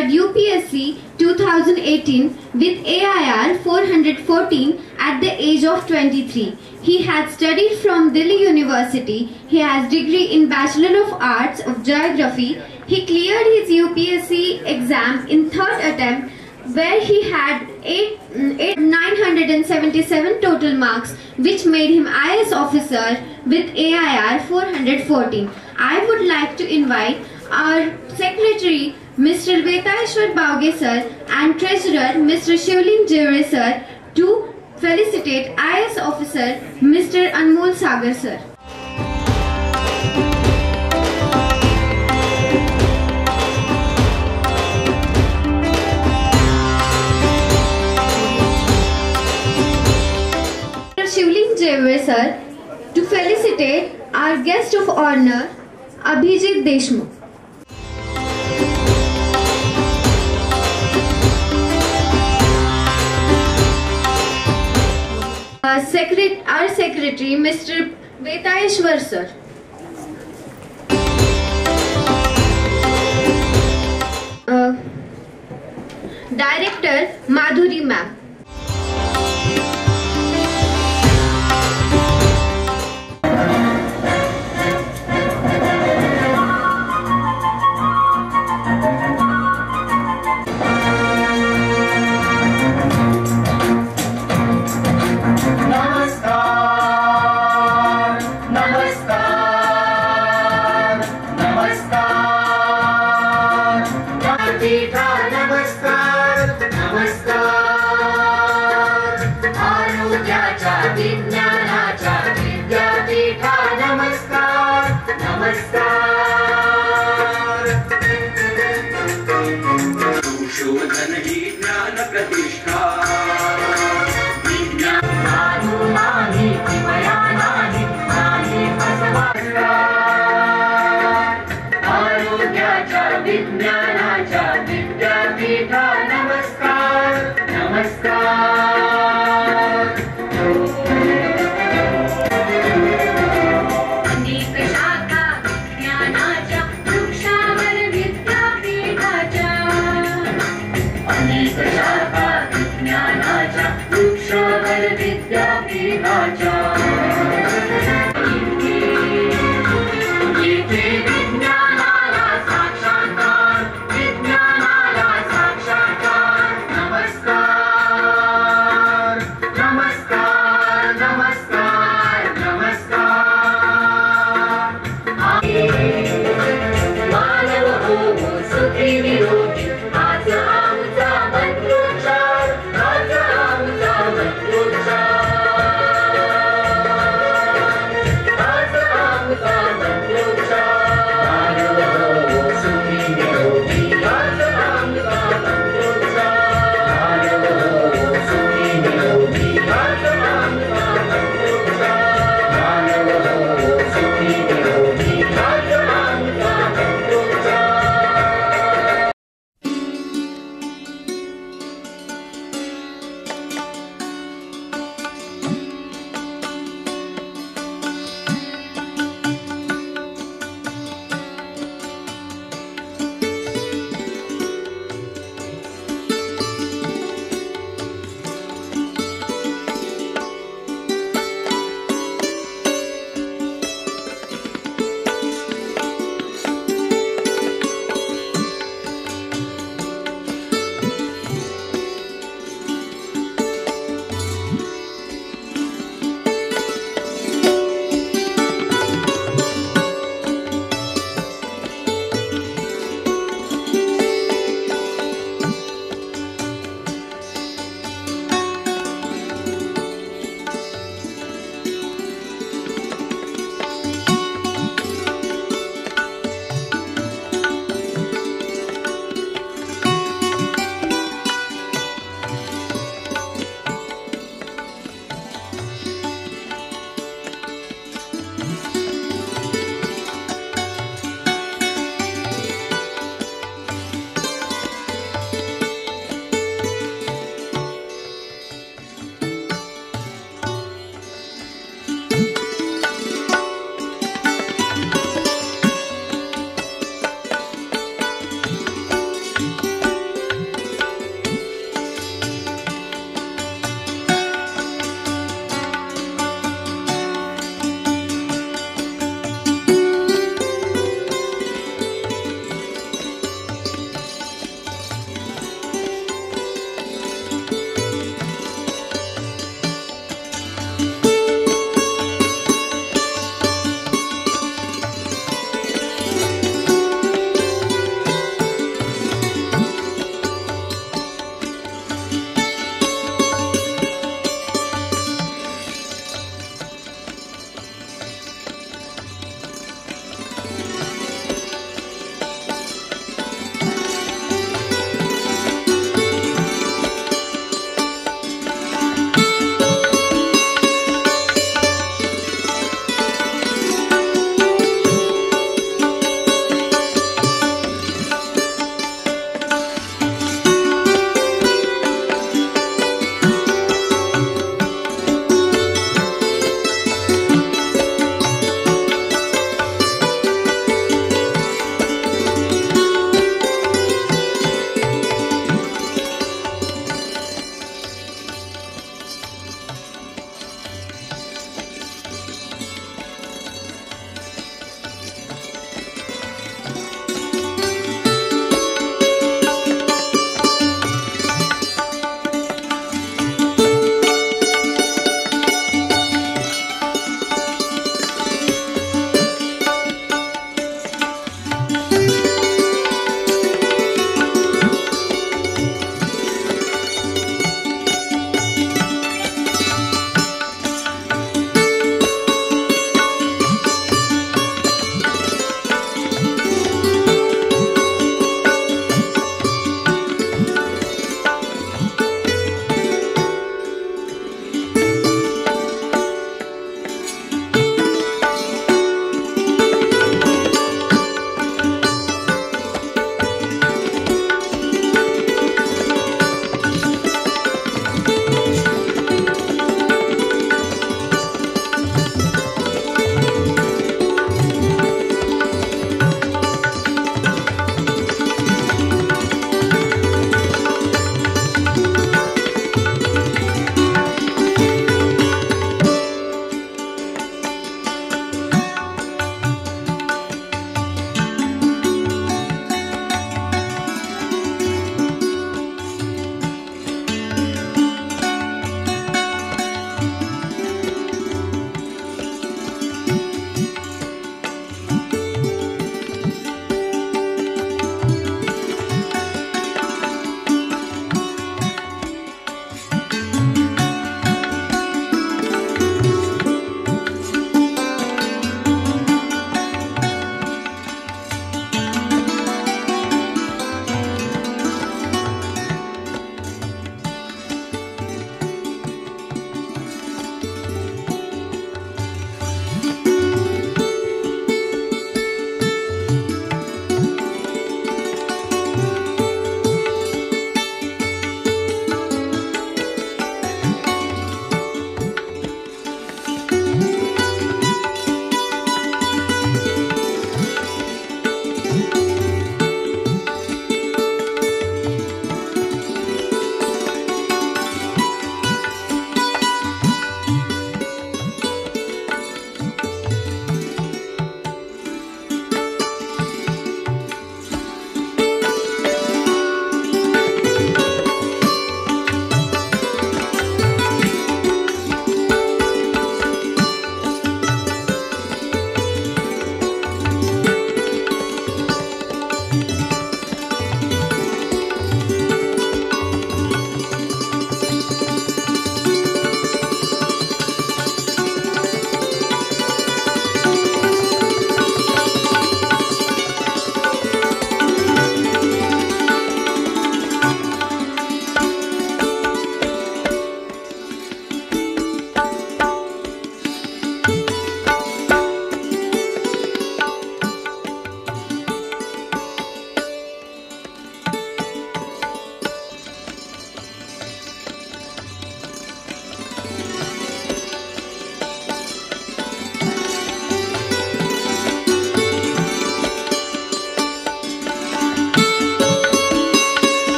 cleared UPSC 2018 with AIR 414 at the age of 23. He had studied from Delhi University. He has degree in Bachelor of Arts of Geography. He cleared his UPSC exam in third attempt, where he had 977 total marks, which made him IS officer with AIR 414. I would like to invite our Secretary Mr. Vetayeshwar Bauge sir and Treasurer Mr. Shivling Jeware sir to felicitate IS officer Mr. Anmol Sagar sir. Shivling Jeware sir to felicitate our guest of honor Abhijit Deshmukh. Our Secretary Mr. Vetayeshwar sir. Director Madhuri ma'am. नमस्कार नमस्कार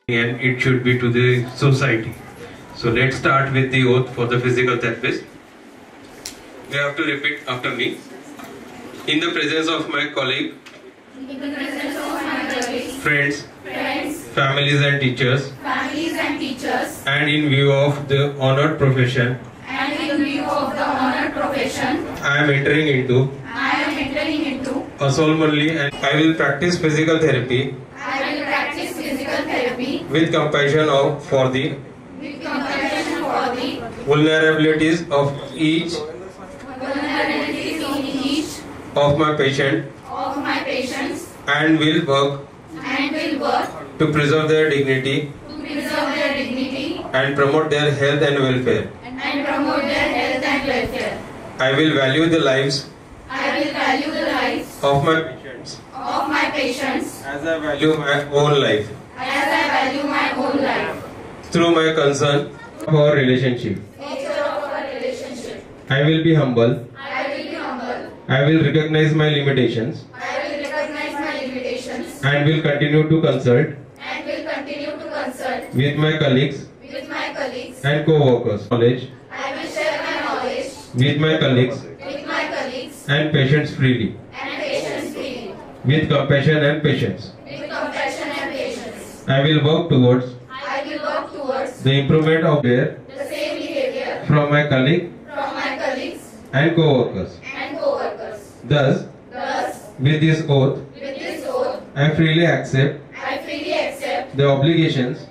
and it should be to the society. So let's start with the oath for the physical therapist. You have to repeat after me. In the presence of my colleague, friends, families and teachers, and in view of the honored profession, I am entering into a solemnly, and I will practice physical therapy with compassion for the vulnerabilities of each of my patients, and will work to preserve their dignity and promote their health and welfare. I will value the lives of my patients as I value my own life. Through my concern of our relationship, I will be humble. I will recognize my limitations and will continue to consult with my colleagues and co-workers. Knowledge with my colleagues and patients freely, with compassion and patience. I will work towards the improvement of their from my colleagues and co-workers. Thus, with this oath, I freely accept the obligations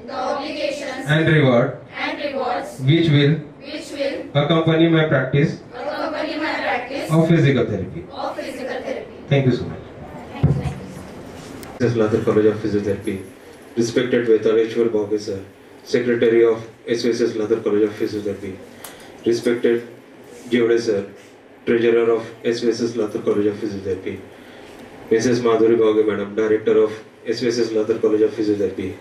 and rewards which will accompany my practice of physical therapy. Thank you so much. Lathar College of Physiotherapy. Respected Vetaleshwar Bauge sir, Secretary of SVSS Lathar College of Physiotherapy. Respected Jevde sir, Treasurer of SVSS Lathar College of Physiotherapy. Mrs. Madhuri Bauge madam, Director of SVSS Lathar College of Physiotherapy.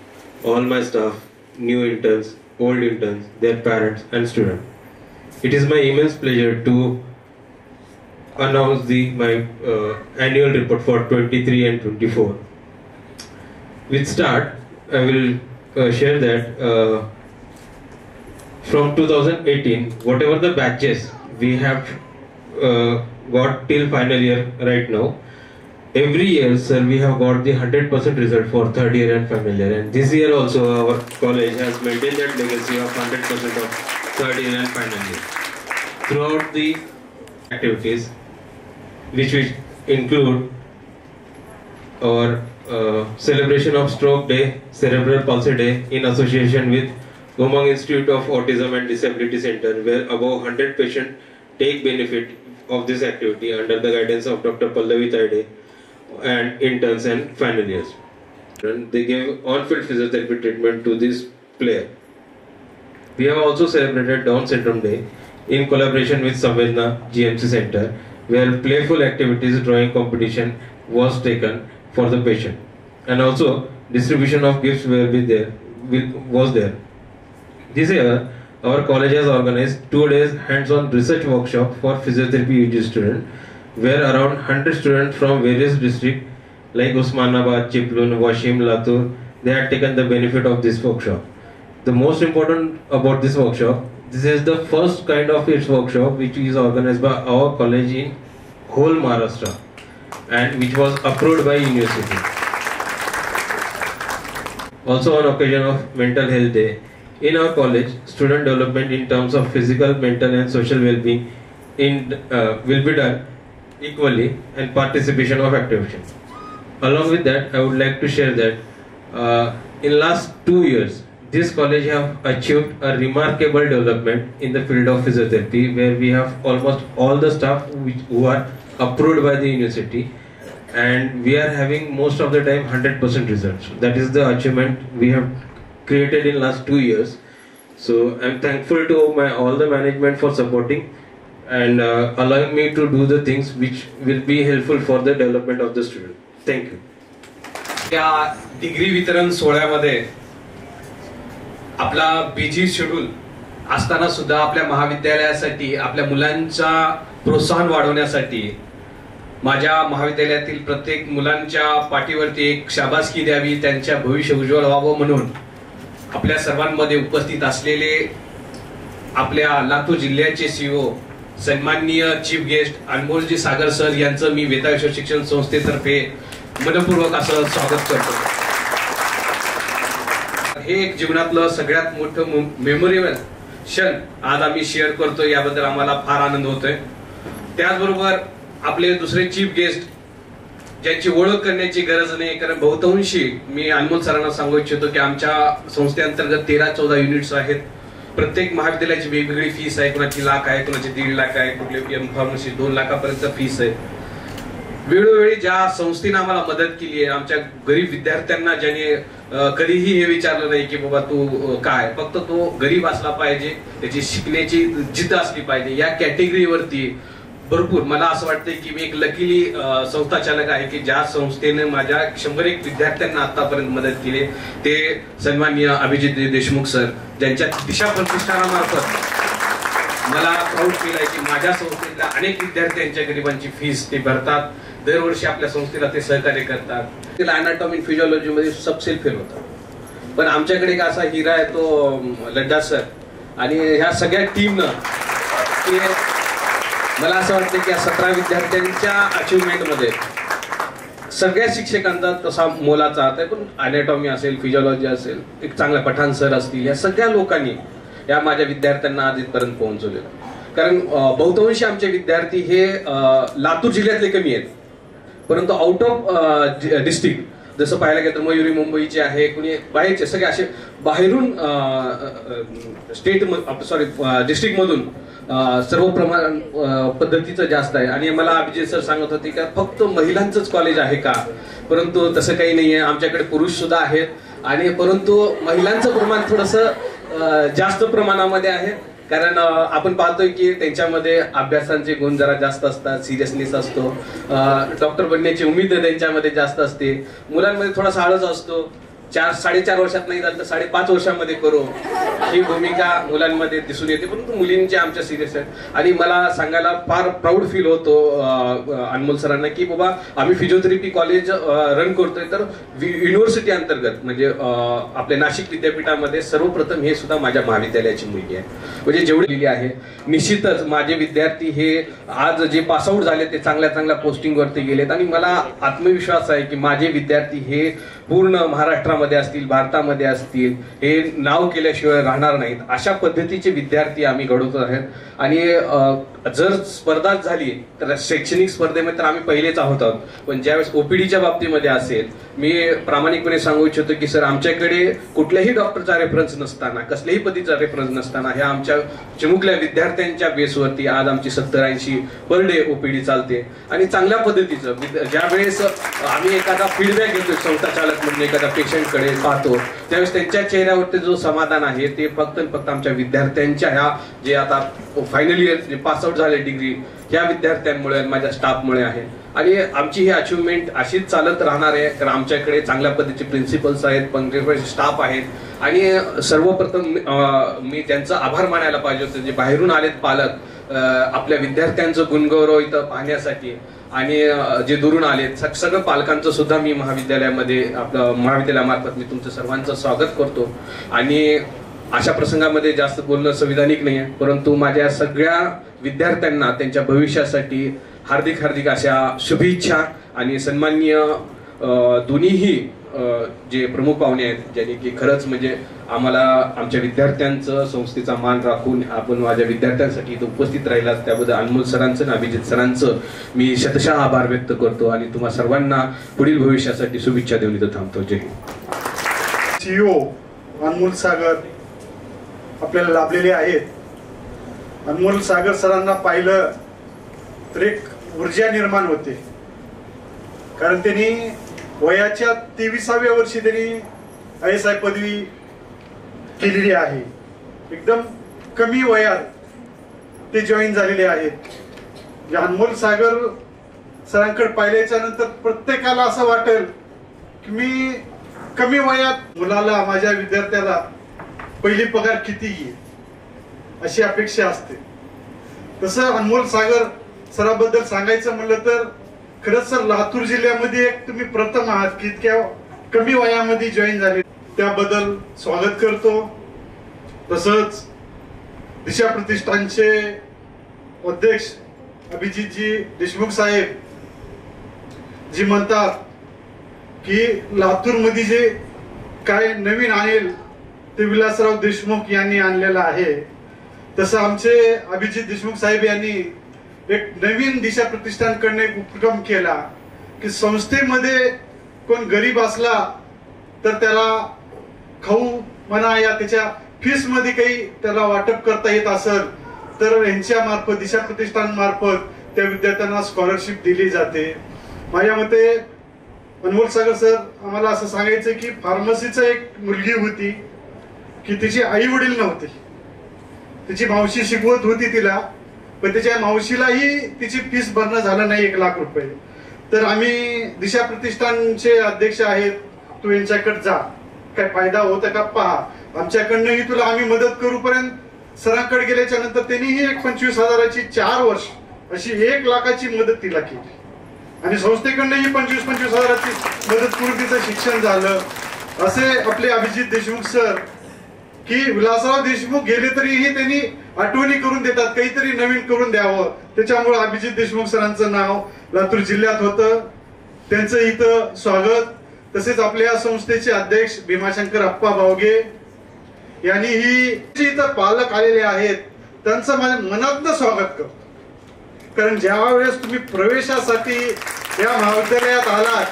All my staff, new interns, old interns, their parents and students. It is my immense pleasure to announce my annual report for 23 and 24. With start, I will share that from 2018, whatever the batches we have got till final year right now, every year, sir, we have got the 100% result for third year and final year. And this year also, our college has maintained that legacy of 100% of third year and final year. Throughout the activities, which include our celebration of Stroke Day, Cerebral Palsy Day in association with Umang Institute of Autism and Disability Center, where above 100 patients take benefit of this activity under the guidance of Dr. Pallavi Taide and interns and final years. And they gave on-field physiotherapy treatment to this player. We have also celebrated Down Syndrome Day in collaboration with Samvedna GMC Center, where playful activities drawing competition was taken for the patient, and also distribution of gifts was there. This year, our college has organized 2 days hands-on research workshop for physiotherapy UG students, where around 100 students from various districts like Osmanabad, Chiplun, Washim, Latur, they had taken the benefit of this workshop. The most important about this workshop, this is the first kind of its workshop which is organized by our college in whole Maharashtra and which was approved by university. Also on occasion of Mental Health Day, in our college, student development in terms of physical, mental and social well-being will be done equally, and participation of activities. Along with that, I would like to share that in last 2 years, this college have achieved a remarkable development in the field of physiotherapy, where we have almost all the staff who are approved by the university, and we are having most of the time 100% results. That is the achievement we have created in last 2 years. So I am thankful to all the management for supporting and allowing me to do the things which will be helpful for the development of the student. Thank you. या degree वितरण सोहळ्यामध्ये आपला busy schedule असताना सुद्धा आपल्या महाविद्यालयासाठी आपल्या मुलांचा प्रोत्साहन वाढवण्यासाठी माझ्या महाविद्यालयातील प्रत्येक मुलांच्या पाठीवरती एक शाबासकी द्यावी, त्यांच्या भविष्य उज्ज्वल व्हावं म्हणून आपल्या सर्वांमध्ये उपस्थित असलेले आपल्या लातूर जिल्ह्याचे CEO सन्माननीय चीफ गेस्ट अनमोलजी सागर सर यांचं मी वेताळेश्वर शिक्षण संस्थेतर्फे मनपूर्वक असं स्वागत करतो. हे एक जीवनातलं सगळ्यात मोठं मेमोरेबल क्षण आज आम्ही शेअर करतो, याबद्दल आम्हाला फार आनंद होतोय. त्याचबरोबर आपले दुसरे चीफ गेस्ट ज्यांची ओळख करण्याची गरज नाही, कारण बहुतांशी मी अनमोल सरांना सांगू इच्छितो की आमच्या संस्थेअंतर्गत 13-14 युनिट्स आहेत. प्रत्येक महाविद्यालयाची वेगवेगळी फीस आहे, कोणाची 1 लाख आहे, कोणाची 1.5 लाख आहे, कुठले फार्मसी 2 लाखापर्यंत फीस आहे. वेळोवेळी ज्या संस्थेने आम्हाला मदत केली आहे, आमच्या गरीब विद्यार्थ्यांना ज्याने कधीही हे विचारलं नाही की बाबा तू काय, फक्त तो गरीब असला पाहिजे, त्याची शिकण्याची जिद्द असली पाहिजे, या कॅटेगरीवरती भरपूर मला असं वाटतंय की मी एक लकीली संस्था चालक आहे की ज्या संस्थेने माझ्या 101 विद्यार्थ्यांना आतापर्यंत मदत केली, ते सन्माननीय अभिजित देशमुख सर, ज्यांच्या दिशा प्रतिष्ठानामार्फत मला प्राऊड फील आहे की माझ्या संस्थेतल्या अनेक विद्यार्थ्यांच्या गरिबांची फीस ते भरतात. दरवर्षी आपल्या संस्थेला ते सहकार्य करतात. तिला अनाटॉमी फिजिओलॉजी मध्ये सबसेल फेल होता, पण आमच्याकडे एक असा हिरा आहे तो लड्डा सर, आणि ह्या सगळ्या टीमनं ते मला असं वाटतं की या 17 विद्यार्थ्यांच्या अचिव्हमेंट मध्ये सगळ्या शिक्षकांचा तसा मोलाचा हात आहे. पण अनाटॉमी असेल, फिजिओलॉजी असेल, एक चांगला पठाण सर असतील, या सगळ्या लोकांनी या माझ्या विद्यार्थ्यांना आज इथपर्यंत पोहोचवलेलं. कारण बहुतांशी आमचे विद्यार्थी हे लातूर जिल्ह्यातले कमी आहेत, परंतु आउट ऑफ डिस्ट्रिक्ट जसं पाहायला गेलं तर मयुरी मुंबईचे आहे, कुणी बाहेरचे, सगळे असे बाहेरून डिस्ट्रिक्ट मधून सर्व प्रमाण पद्धतीचं जास्त आहे. आणि मला अभिजित सर सांगत होते की फक्त महिलांचंच कॉलेज आहे का, परंतु तसं काही नाहीये, आमच्याकडे पुरुष सुद्धा आहेत, आणि परंतु महिलांचं प्रमाण थोडंसं जास्त प्रमाणामध्ये आहे. कारण आपण पाहतोय की त्यांच्यामध्ये अभ्यासांचे गुण जरा जास्त असतात, सिरियसनेस असतो, डॉक्टर बनण्याची उमेद त्यांच्यामध्ये जास्त असते. मुलांमध्ये थोडासा आळस असतो, 4-4.5 वर्षात नाही झालं तर 5.5 वर्षामध्ये करू, ही भूमिका मुलांमध्ये दिसून येते. परंतु मुलींचे आमच्या सिरियस आहेत. आणि मला सांगायला फार प्राऊड फील होतो अनमोल सरांना की बाबा आम्ही फिजिओथेरपी कॉलेज रन करतोय, तर युनिव्हर्सिटी अंतर्गत म्हणजे आपल्या नाशिक विद्यापीठामध्ये सर्वप्रथम हे सुद्धा माझ्या महाविद्यालयाची मुलगी आहे, म्हणजे जेवढी लिहिली आहे. निश्चितच माझे विद्यार्थी हे आज जे पासआउट झाले ते चांगल्या पोस्टिंगवरती गेलेत, आणि मला आत्मविश्वास आहे की माझे विद्यार्थी हे पूर्ण महाराष्ट्रामध्ये असतील, भारतामध्ये असतील, हे नाव केल्याशिवाय राहणार नाहीत. अशा पद्धतीचे विद्यार्थी आम्ही घडवत आहेत. आणि जर स्पर्धा झाली तर शैक्षणिक स्पर्धेमध्ये तर आम्ही पहिलेच आहोत, पण ज्यावेळेस ओपीडीच्या बाबतीमध्ये असेल, मी प्रामाणिकपणे सांगू इच्छितो की सर आमच्याकडे कुठल्याही डॉक्टरचा रेफरन्स नसताना, कसल्याही पद्धतीचा रेफरन्स नसताना, ह्या आमच्या चिमुकल्या विद्यार्थ्यांच्या बेसवरती आज आमची 70-80 पर डे ओपीडी चालते. आणि चांगल्या पद्धतीचं ज्या वेळेस आम्ही एखादा फीडबॅक घेतो संस्था चालक म्हणून एखाद्या पेशंटकडे पाहतो, त्यावेळेस त्यांच्या चेहऱ्यावरती जो समाधान आहे ते फक्त आमच्या विद्यार्थ्यांच्या ह्या जे आता फायनल इयर जे पासआउट झाले डिग्री, ह्या विद्यार्थ्यांमुळे, माझ्या स्टाफमुळे आहे. आणि आमची ही अचिव्हमेंट अशीच चालत राहणार आहे, कारण आमच्याकडे चांगल्या पद्धतीचे प्रिन्सिपल्स आहेत, पंक्तीचे स्टाफ आहेत. आणि सर्वप्रथम मी त्यांचा आभार मानायला पाहिजे होते, जे बाहेरून आलेत पालक आपल्या विद्यार्थ्यांचं गुणगौरव इथं पाहण्यासाठी, आणि जे दुरून आलेत सगळं पालकांचं सुद्धा मी महाविद्यालयामध्ये आपलं महाविद्यालयामार्फत मी तुमचं सर्वांचं स्वागत करतो. आणि अशा प्रसंगामध्ये जास्त बोलणं संविधानिक नाही आहे, परंतु माझ्या सगळ्या विद्यार्थ्यांना त्यांच्या भविष्यासाठी हार्दिक अशा शुभेच्छा. आणि सन्माननीय दोन्हीही जे प्रमुख पाहुणे आहेत, ज्यांनी की खरंच म्हणजे आम्हाला आमच्या विद्यार्थ्यांचं संस्थेचा मान राखून आपण माझ्या विद्यार्थ्यांसाठी इथं उपस्थित राहिलात, त्याबद्दल अनमोल सरांचं आणि अभिजित सरांचं मी शतशः आभार व्यक्त करतो. आणि तुम्हा सर्वांना पुढील भविष्यासाठी शुभेच्छा देऊन इथं थांबतो. जय हिंद. CEO अनमोल सागर आपल्याला लाभलेले आहेत. अनमोल सागर सरांना पाहिलं तर एक ऊर्जा निर्माण होते, कारण त्यांनी वयाच्या 23व्या वर्षी त्यांनी ISI पदवी केलेली आहे. एकदम कमी वयात ते जॉईन झालेले आहेत. अनमोल सागर सरांकडे पाहिल्याच्या नंतर प्रत्येकाला असं वाटेल की मी कमी वयात मुलाला, माझ्या विद्यार्थ्याला पहिली पगार किती येईल अशी अपेक्षा असते. तसं अनमोल सागर सराबद्दल सांगायचं म्हणलं तर खरंच सर लातूर जिल्ह्यामध्ये एक तुम्ही प्रथम आहात की इतक्या कमी वयामध्ये जॉईन झाले. त्याबद्दल स्वागत करतो. तसंच दिशा प्रतिष्ठानचे अध्यक्ष अभिजितजी देशमुख साहेब जी म्हणतात की लातूर मध्ये जे काय नवीन आणेल ते विलासराव देशमुख यांनी आणलेलं आहे, तसं आमचे अभिजित देशमुख साहेब यांनी एक नवीन दिशा प्रतिष्ठानकडे एक उपक्रम केला की संस्थेमध्ये कोण गरीब असला तर त्याला खाऊ म्हणा या त्याच्या फीस मध्ये काही त्याला वाटप करता येत असेल तर यांच्या मार्फत दिशा प्रतिष्ठान मार्फत त्या विद्यार्थ्यांना स्कॉलरशिप दिली जाते. माझ्या मते अनमोल सागर सर आम्हाला असं सांगायचं की फार्मसीचं एक मुलगी होती की तिची आई वडील नव्हते, तिची मावशी शिकवत होती तिला, पण त्याच्या मावशीलाही तिची फीस भरणं झालं नाही 1 लाख रुपये. तर आम्ही दिशा प्रतिष्ठानचे अध्यक्ष आहेत, तू यांच्याकडे जा, काय फायदा होता का पहा, आमच्याकडनंही तुला आम्ही मदत करूपर्यंत सरांकडे गेल्याच्या नंतर त्यांनीही एक 25,000ची 4 वर्ष अशी 1 लाखाची मदत तिला केली आणि संस्थेकडनंही 25,000ची मदत करून तिचं शिक्षण झालं. असे आपले अभिजित देशमुख सर की विलासराव देशमुख गेले तरीही त्यांनी आठवणी करून देतात, काहीतरी नवीन करून द्यावं. त्याच्यामुळे अभिजित देशमुख सरांचं नाव लातूर जिल्ह्यात होतं, त्यांचं इथं स्वागत. तसेच आपल्या या संस्थेचे अध्यक्ष भीमाशंकर अप्पा बावगे यांनीही इथं पालक आलेले आहेत, त्यांचं माझ्या मनातनं स्वागत करतो. कारण ज्या वेळेस तुम्ही प्रवेशासाठी या महाविद्यालयात आलात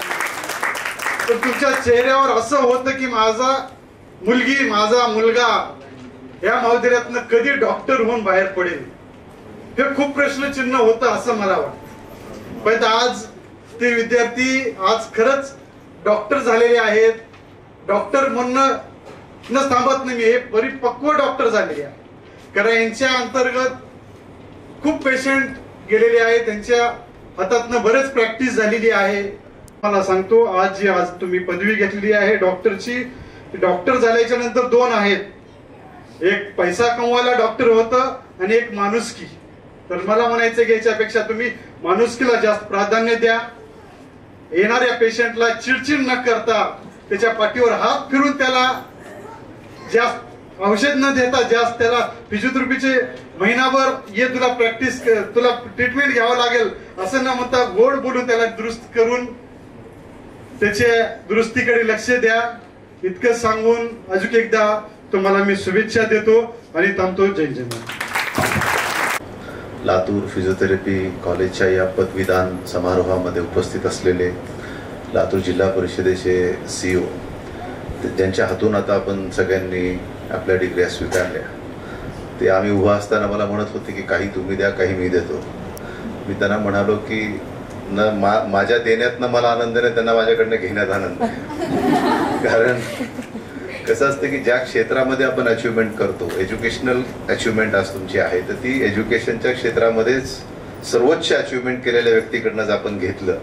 तर तुमच्या चेहऱ्यावर असं होतं की माझा मुलगी माझा मुलगा या महाविद्यालयातनं कधी डॉक्टर होऊन बाहेर पडेल, हे खूप प्रश्नचिन्ह होतं असं मला वाटतं. पण आज ते विद्यार्थी आज खरंच डॉक्टर झालेले आहेत. डॉक्टर म्हणणं न थांबत नाही, हे परिपक्व डॉक्टर झालेले आहे. कारण यांच्या अंतर्गत खूप पेशंट गेलेले आहेत, त्यांच्या हातातनं बरेच प्रॅक्टिस झालेली आहे. मला सांगतो आज तुम्ही पदवी घेतलेली आहे डॉक्टरची, डॉक्टर झाल्याच्या नंतर 2 आहेत, एक पैसा कमवायला डॉक्टर होतं आणि एक माणुसकी. तर मला म्हणायचं की याच्यापेक्षा तुम्ही माणुसकीला जास्त प्राधान्य द्या. येणाऱ्या पेशंटला चिडचिड न करता त्याच्या पाठीवर हात फिरून त्याला जास्त औषध न देता जास्त त्याला फिजिओथेरपीचे महिनाभर ये तुला प्रॅक्टिस तुला ट्रीटमेंट घ्यावं लागेल असं न म्हणता गोड बोलून त्याला दुरुस्त करून त्याच्या दुरुस्तीकडे लक्ष द्या. इतकं सांगून अजून एकदा तुम्हाला मी शुभेच्छा देतो आणि थांबतो. जय जय. लातूर फिजिओथेरपी कॉलेजच्या या पदवीदान समारोहामध्ये उपस्थित असलेले लातूर जिल्हा परिषदेचे CEO ज्यांच्या हातून आता आपण सगळ्यांनी आपल्या डिग्र्या स्वीकारल्या, ते आम्ही उभा असताना मला म्हणत होते की काही तुम्ही द्या काही मी देतो. मी त्यांना म्हणालो की न माझ्या देण्यातनं मला आनंद नाही, त्यांना माझ्याकडनं घेण्यात आनंद आहे. कारण कसं असतं की ज्या क्षेत्रामध्ये आपण अचिव्हमेंट करतो, एज्युकेशनल अचिव्हमेंट आज तुमची आहे, तर ती एज्युकेशनच्या क्षेत्रामध्येच सर्वोच्च अचिव्हमेंट केलेल्या व्यक्तीकडनं जर आपण घेतलं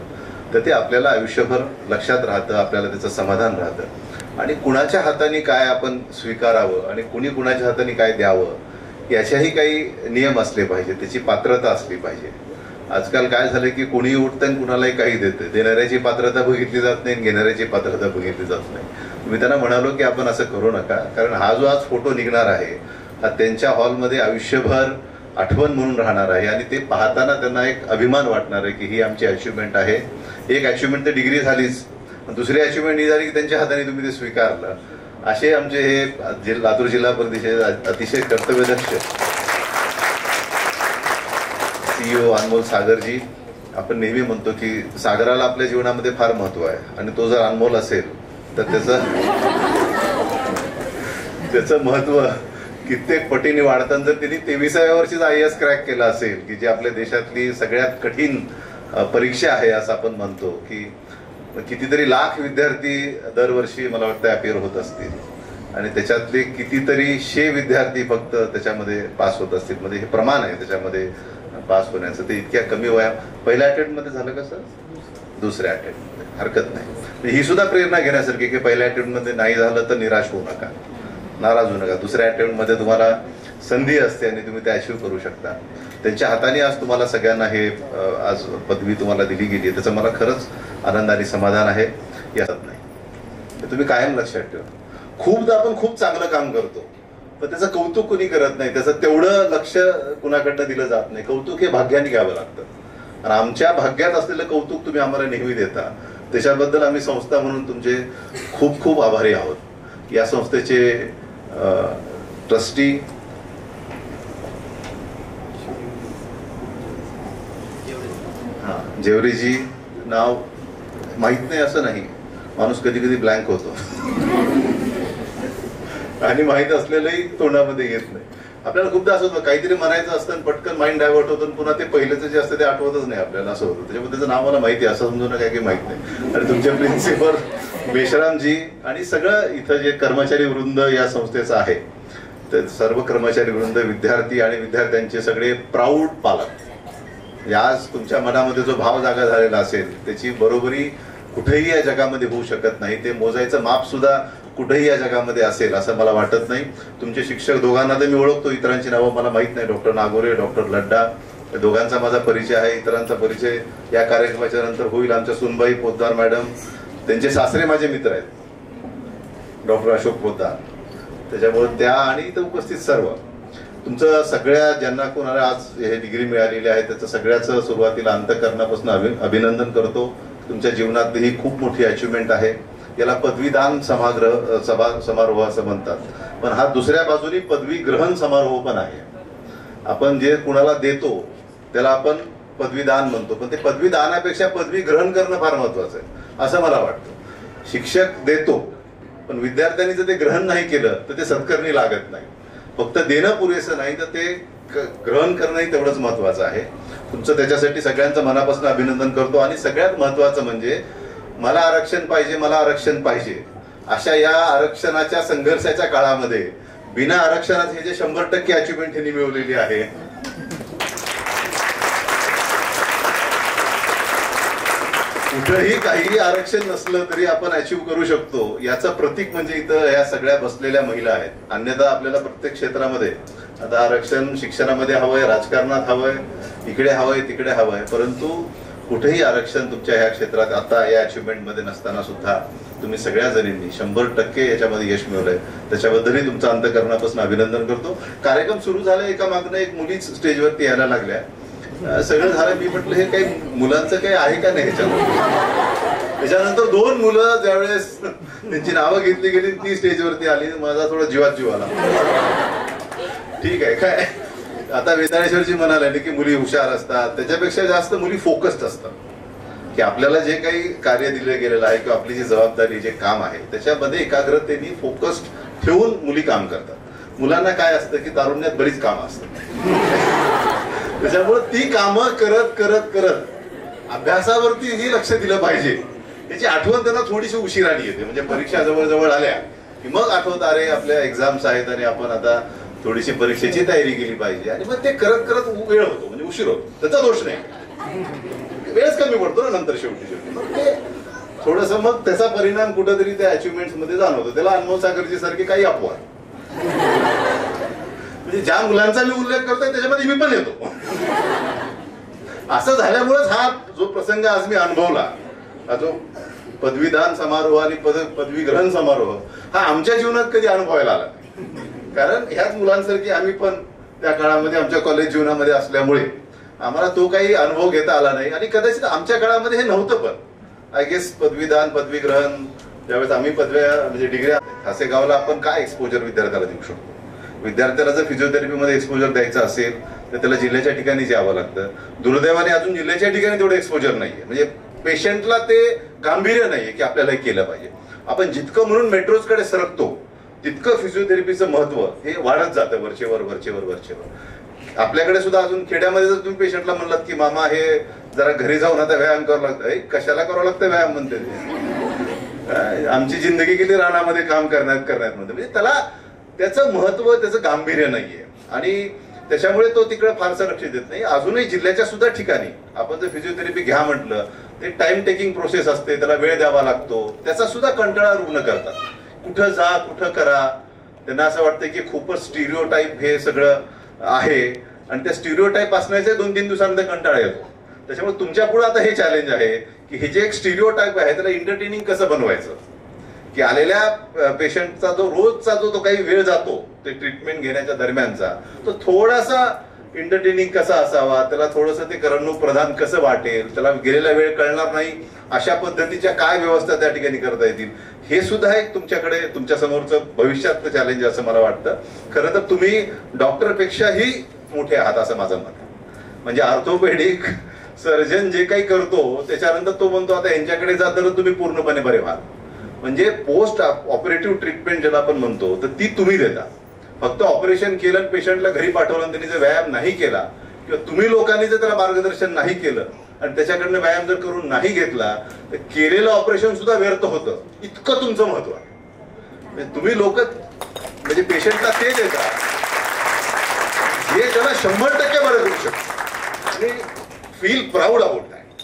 तर ते आपल्याला आयुष्यभर लक्षात राहतं, आपल्याला त्याचं समाधान राहतं. आणि कुणाच्या हाताने काय आपण स्वीकारावं आणि कुणी कुणाच्या हाताने काय द्यावं याच्याही काही नियम असले पाहिजे, त्याची पात्रता असली पाहिजे. आजकाल काय झालं की कुणी उठतं आणि कुणालाही काही देतं, देणाऱ्याची पात्रता बघितली जात नाही, घेणाऱ्याची पात्रता बघितली जात नाही. मी त्यांना म्हणालो की आपण असं करू नका, कारण हा जो आज फोटो निघणार आहे हा त्यांच्या हॉलमध्ये आयुष्यभर आठवण म्हणून राहणार आहे आणि ते पाहताना त्यांना एक अभिमान वाटणार आहे की ही आमची अचिव्हमेंट आहे. एक अचिव्हमेंट तर डिग्री झालीच, दुसरी अचिव्हमेंट ही झाली की त्यांच्या हाताने तुम्ही ते स्वीकारलं. असे आमचे हे लातूर जिल्हा परिषदेचे अतिशय कर्तव्यदक्ष CEO अनमोल सागरजी. आपण नेहमी म्हणतो की सागराला आपल्या जीवनामध्ये फार महत्व आहे आणि तो जर अनमोल असेल तर त्याचं महत्व कित्येक पटीने वाढताना जर त्यांनी 23व्या वर्षीच IAS क्रॅक केला असेल की जी आपल्या देशातली सगळ्यात कठीण परीक्षा आहे असं आपण म्हणतो, की कितीतरी लाख विद्यार्थी दरवर्षी मला वाटतं अपिअर होत असतील आणि त्याच्यातले कितीतरी 100 विद्यार्थी फक्त त्याच्यामध्ये पास होत असतील. म्हणजे हे प्रमाण आहे त्याच्यामध्ये पास होण्याचं. ते इतक्या कमी वया पहिल्या अटेम्प्टमध्ये झालं का सर? दुसऱ्या अटेम्प्टमध्ये हरकत नाही. ही सुद्धा प्रेरणा घेण्यासारखी की पहिल्या अटेम्प्टमध्ये नाही झालं तर निराश होऊ नका, नाराज होऊ नका. दुसऱ्या अटेम्प्टमध्ये तुम्हाला संधी असते आणि तुम्ही ते अचीव्ह करू शकता. त्यांच्या हाताने आज तुम्हाला सगळ्यांना हे आज पदवी तुम्हाला दिली गेली, त्याचं मला खरंच आनंद आणि समाधान आहे. यात नाही तुम्ही कायम लक्षात ठेवा, खूपदा आपण खूप चांगलं काम करतो, पण त्याचं कौतुक कुणी करत नाही, त्याचं तेवढं लक्ष कुणाकडनं दिलं जात नाही. कौतुक हे भाग्याने घ्यावं लागतं, आणि आमच्या भाग्यात असलेलं कौतुक तुम्ही आम्हाला नेहमी देता, त्याच्याबद्दल आम्ही संस्था म्हणून तुमचे खूप खूप आभारी आहोत. या संस्थेचे ट्रस्टी जेवरीजी, नाव माहित नाही असं नाही, माणूस कधी कधी ब्लँक होतो आणि माहित असलेलंही तोंडामध्ये येत नाही. आपल्याला खूपदा असं होतं काहीतरी म्हणायचं असतं आणि पटकन माइंड डायव्हर्ट होतं, पुन्हा ते पहिलेचं जे असतं ते आठवतच नाही आपल्याला, असं होतं. त्याच्यामुळे त्याचं नाव मला माहिती आहे असं समजून काय काही माहित नाही. आणि तुमचे प्रिन्सिपल बेशरामजी आणि सगळं इथं जे कर्मचारी वृंद या संस्थेचं आहे, तर सर्व कर्मचारी वृंद, विद्यार्थी आणि विद्यार्थ्यांचे सगळे प्राऊड पालक, आज तुमच्या मनामध्ये जो भाव जागा झालेला असेल त्याची बरोबरी कुठेही या जगामध्ये होऊ शकत नाही. ते मोजायचं माप सुद्धा कुठेही या जगामध्ये असेल असं मला वाटत नाही. तुमचे शिक्षक दोघांना तर मी ओळखतो, इतरांची नावं मला माहित नाही. डॉक्टर नागोरे, डॉक्टर लड्डा, या दोघांचा माझा परिचय आहे. इतरांचा परिचय या कार्यक्रमाच्या नंतर होईल. आमच्या सुनबाई पोद्दार मॅडम, त्यांचे सासरे माझे मित्र आहेत, डॉक्टर अशोक पोद्दार. त्याच्यामुळे त्या आणि इथं उपस्थित सर्व तुमचं सगळ्या ज्यांना कोणाला आज हे डिग्री मिळालेली आहे त्याचं सगळ्याचं सुरुवातीला अंतःकरणापासून अभिनंदन करतो. तुमच्या जीवनातली ही खूप मोठी अचिव्हमेंट आहे. याला पदवीदान समारोह असं म्हणतात, पण हा दुसऱ्या बाजूनी पदवी ग्रहण समारोह पण आहे. आपण जे कुणाला देतो त्याला आपण पदवीदान म्हणतो, पण ते पदवीदानापेक्षा पदवी ग्रहण करणं फार महत्वाचं आहे असं मला वाटतं. शिक्षक देतो, पण विद्यार्थ्यांनी जर ते ग्रहण नाही केलं तर ते सत्कारणी लागत नाही. फक्त देणं पुरेसं नाही, तर ते ग्रहण करणंही तेवढंच महत्वाचं आहे. तुमचं त्याच्यासाठी सगळ्यांचं मनापासून अभिनंदन करतो. आणि सगळ्यात महत्वाचं म्हणजे मला आरक्षण पाहिजे, मला आरक्षण पाहिजे अशा या आरक्षणाच्या संघर्षाच्या काळामध्ये बिना आरक्षणात हे जे 100% अचिव्हमेंट त्यांनी मिळवलेली आहे, कुठेही काही आरक्षण नसलं तरी आपण अचीव्ह करू शकतो, याचं प्रतीक म्हणजे इथं या सगळ्या बसलेल्या महिला आहेत. अन्यथा आपल्याला प्रत्येक क्षेत्रामध्ये आता आरक्षण शिक्षणामध्ये हवंय, राजकारणात हवंय, इकडे हवंय, तिकडे हवंय, परंतु कुठेही आरक्षण तुमच्या ह्या क्षेत्रात आता या अचिव्हमेंट मध्ये नसताना सुद्धा तुम्ही सगळ्या जणींनी 100% याच्यामध्ये यश मिळवलंय. त्याच्याबद्दलही तुमचं अंतःकरणापासून अभिनंदन करतो. कार्यक्रम सुरू झाला, एका मागणं एक मुलीच स्टेजवरती यायला लागल्या. सगळं झालं, मी म्हटलं हे काही मुलांचं काही आहे का नाही ह्याच्यामध्ये. त्याच्यानंतर 2 मुलं ज्यावेळेस त्यांची नावं घेतली गेली ती स्टेजवरती आली, माझा थोडा जीवात जीव आला. ठीक आहे, काय आता वेताळेश्वरजी म्हणाले की मुली हुशार असतात, त्याच्यापेक्षा जास्त मुली फोकस्ड असतात, की आपल्याला जे काही कार्य दिलं गेलेलं आहे किंवा आपली जी जबाबदारी, जे काम आहे त्याच्यामध्ये एकाग्रतेने फोकस्ड ठेवून मुली काम करतात. मुलांना काय असतं की तारुण्यात बरीच कामं असतात, त्याच्यामुळे ती कामं करत करत करत अभ्यासावरतीही लक्ष दिलं पाहिजे. त्याची आठवण त्यांना थोडीशी उशिराने येते, म्हणजे परीक्षा जवळ आल्या की मग आठवत अरे आपल्या एक्झाम्स आहेत आणि आपण आता थोडीशी परीक्षेची तयारी केली पाहिजे. आणि मग ते करत करत वेळ होतो, म्हणजे उशीर होतो. त्याचा दोष नाही, वेळच कमी पडतो ना नंतर शेवटी मग ते थोडस, मग त्याचा परिणाम कुठेतरी त्या अचिव्हमेंट्स मध्ये जाणवतो. त्याला अनुभव सागरजी सारखी काही अपवाद, म्हणजे ज्या मुलांचा मी उल्लेख करतोय त्याच्यामध्ये मी पण येतो. असं झाल्यामुळेच हा जो प्रसंग आज मी अनुभवला, हा जो पदवीदान समारोह आणि पदवी ग्रहण समारोह, हा आमच्या जीवनात कधी अनुभवायला आला नाही. कारण ह्याच मुलांसारखी आम्ही पण त्या काळामध्ये आमच्या कॉलेज जीवनामध्ये असल्यामुळे आम्हाला तो काही अनुभव घेता आला नाही. आणि कदाचित आमच्या काळामध्ये हे नव्हतं, पण आय गेस पदवीदान, पदवी ग्रहण, ज्यावेळेस आम्ही पदव्या म्हणजे डिग्र्या, हासेगावला आपण काय एक्सपोजर विद्यार्थ्याला देऊ शकतो. विद्यार्थ्याला जर फिजिओथेरपीमध्ये एक्सपोजर द्यायचं असेल तर त्याला जिल्ह्याच्या ठिकाणी यावं लागतं. दुर्दैवाने अजून जिल्ह्याच्या ठिकाणी तेवढं एक्सपोजर नाहीये, म्हणजे पेशंटला ते गांभीर्य नाहीये की आपल्याला हे केलं पाहिजे. आपण जितकं म्हणून मेट्रोजकडे सरकतो तितकं फिजिओथेरपीचं महत्व हे वाढत जातं वरचेवर वरचेवर वरचेवर. आपल्याकडे सुद्धा अजून खेड्यामध्ये जर तुम्ही पेशंटला म्हणलात की मामा हे जरा घरी जाऊन आता व्यायाम करावं लागतं, कशाला करावं लागतं व्यायाम म्हणते, आमची जिंदगी गेली रानामध्ये काम करण्यात म्हणते. म्हणजे त्याला त्याचं महत्व, त्याचं गांभीर्य नाहीये आणि त्याच्यामुळे तो तिकडे फारसं लक्ष देत नाही. अजूनही जिल्ह्याच्या सुद्धा ठिकाणी आपण जर फिजिओथेरपी घ्या म्हटलं ते टाइम टेकिंग प्रोसेस असते, त्याला वेळ द्यावा लागतो. त्याचा सुद्धा कंटाळा रुग्ण करतात. कुठं जा कुठं करा, त्यांना असं वाटतं की खूपच स्टिरिओटाईप हे सगळं आहे आणि त्या स्टिरिओटाईप असण्याचे 2-3 दिवसानंतर कंटाळा येतो. त्याच्यामुळे तुमच्या पुढे आता हे चॅलेंज आहे की हे जे एक स्टिरिओटाईप आहे त्याला एंटरटेनिंग कसं बनवायचं, की आलेल्या पेशंटचा जो रोजचा जो काही वेळ जातो ते ट्रीटमेंट घेण्याच्या दरम्यानचा, तो थोडासा एंटरटेनिंग कसा असावा, त्याला थोडंसं ते करमणूक प्रधान कसं वाटेल, त्याला गेलेला वेळ कळणार नाही अशा पद्धतीच्या काय व्यवस्था त्या ठिकाणी करता येतील, हे सुद्धा एक तुमच्याकडे तुमच्या समोरचं भविष्यातलं चॅलेंज असं मला वाटतं. खरं तर तुम्ही डॉक्टरपेक्षाही मोठे आहात असं माझं मत आहे. म्हणजे ऑर्थोपेडिक सर्जन जे काही करतो त्याच्यानंतर तो म्हणतो आता यांच्याकडे जा तर तुम्ही पूर्णपणे बरे व्हाल. म्हणजे पोस्ट ऑपरेटिव्ह ट्रीटमेंट ज्याला आपण म्हणतो तर ती तुम्ही देता. फक्त ऑपरेशन केलं, पेशंटला घरी पाठवलं आणि त्यांनी जर व्यायाम नाही केला किंवा तुम्ही लोकांनी जर त्याला मार्गदर्शन नाही केलं आणि त्याच्याकडनं व्यायाम जर करून नाही घेतला तर केलेलं ऑपरेशन सुद्धा व्यर्थ होतं. इतकं तुमचं महत्व आहे. तुम्ही लोक म्हणजे पेशंटला ते देता जे त्याला 100% बरं करू शकतो आणि फील प्राऊड अबाउट दॅट.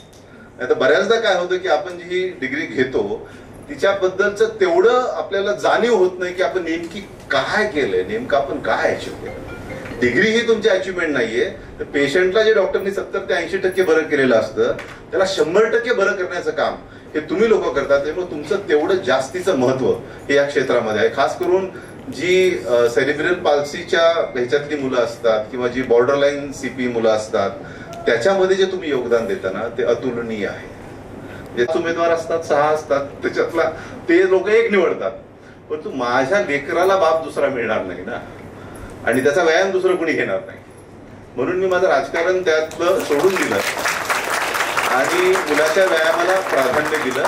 नाही तर बऱ्याचदा काय होतं की आपण जी डिग्री घेतो तिच्याबद्दलचं तेवढं आपल्याला जाणीव होत नाही की आपण नेमकी काय केलंय, नेमकं आपण काय अचीव्ह केलं. डिग्री ही तुमची अचिव्हमेंट नाहीये. तर पेशंटला जे डॉक्टरनी 70 ते 80% बरं केलेलं असतं त्याला 100% बरं करण्याचं काम हे तुम्ही लोक करतात. त्यामुळे तुमचं तेवढं जास्तीचं महत्व हे या क्षेत्रामध्ये आहे. खास करून जी सेरिब्रल पाल्सीच्या ह्याच्यातली मुलं असतात किंवा जी बॉर्डरलाईन CP मुलं असतात त्याच्यामध्ये जे तुम्ही योगदान देता ना ते अतुलनीय आहे. जे उमेदवार असतात 6 असतात त्याच्यातला ते लोक एक निवडतात, परंतु माझ्या लेकराला बाप दुसरा मिळणार नाही ना आणि त्याचा व्यायाम दुसरं कोणी घेणार नाही. म्हणून मी माझं राजकारण त्यातलं सोडून दिलं आणि मुलाच्या व्यायामाला प्राधान्य दिलं.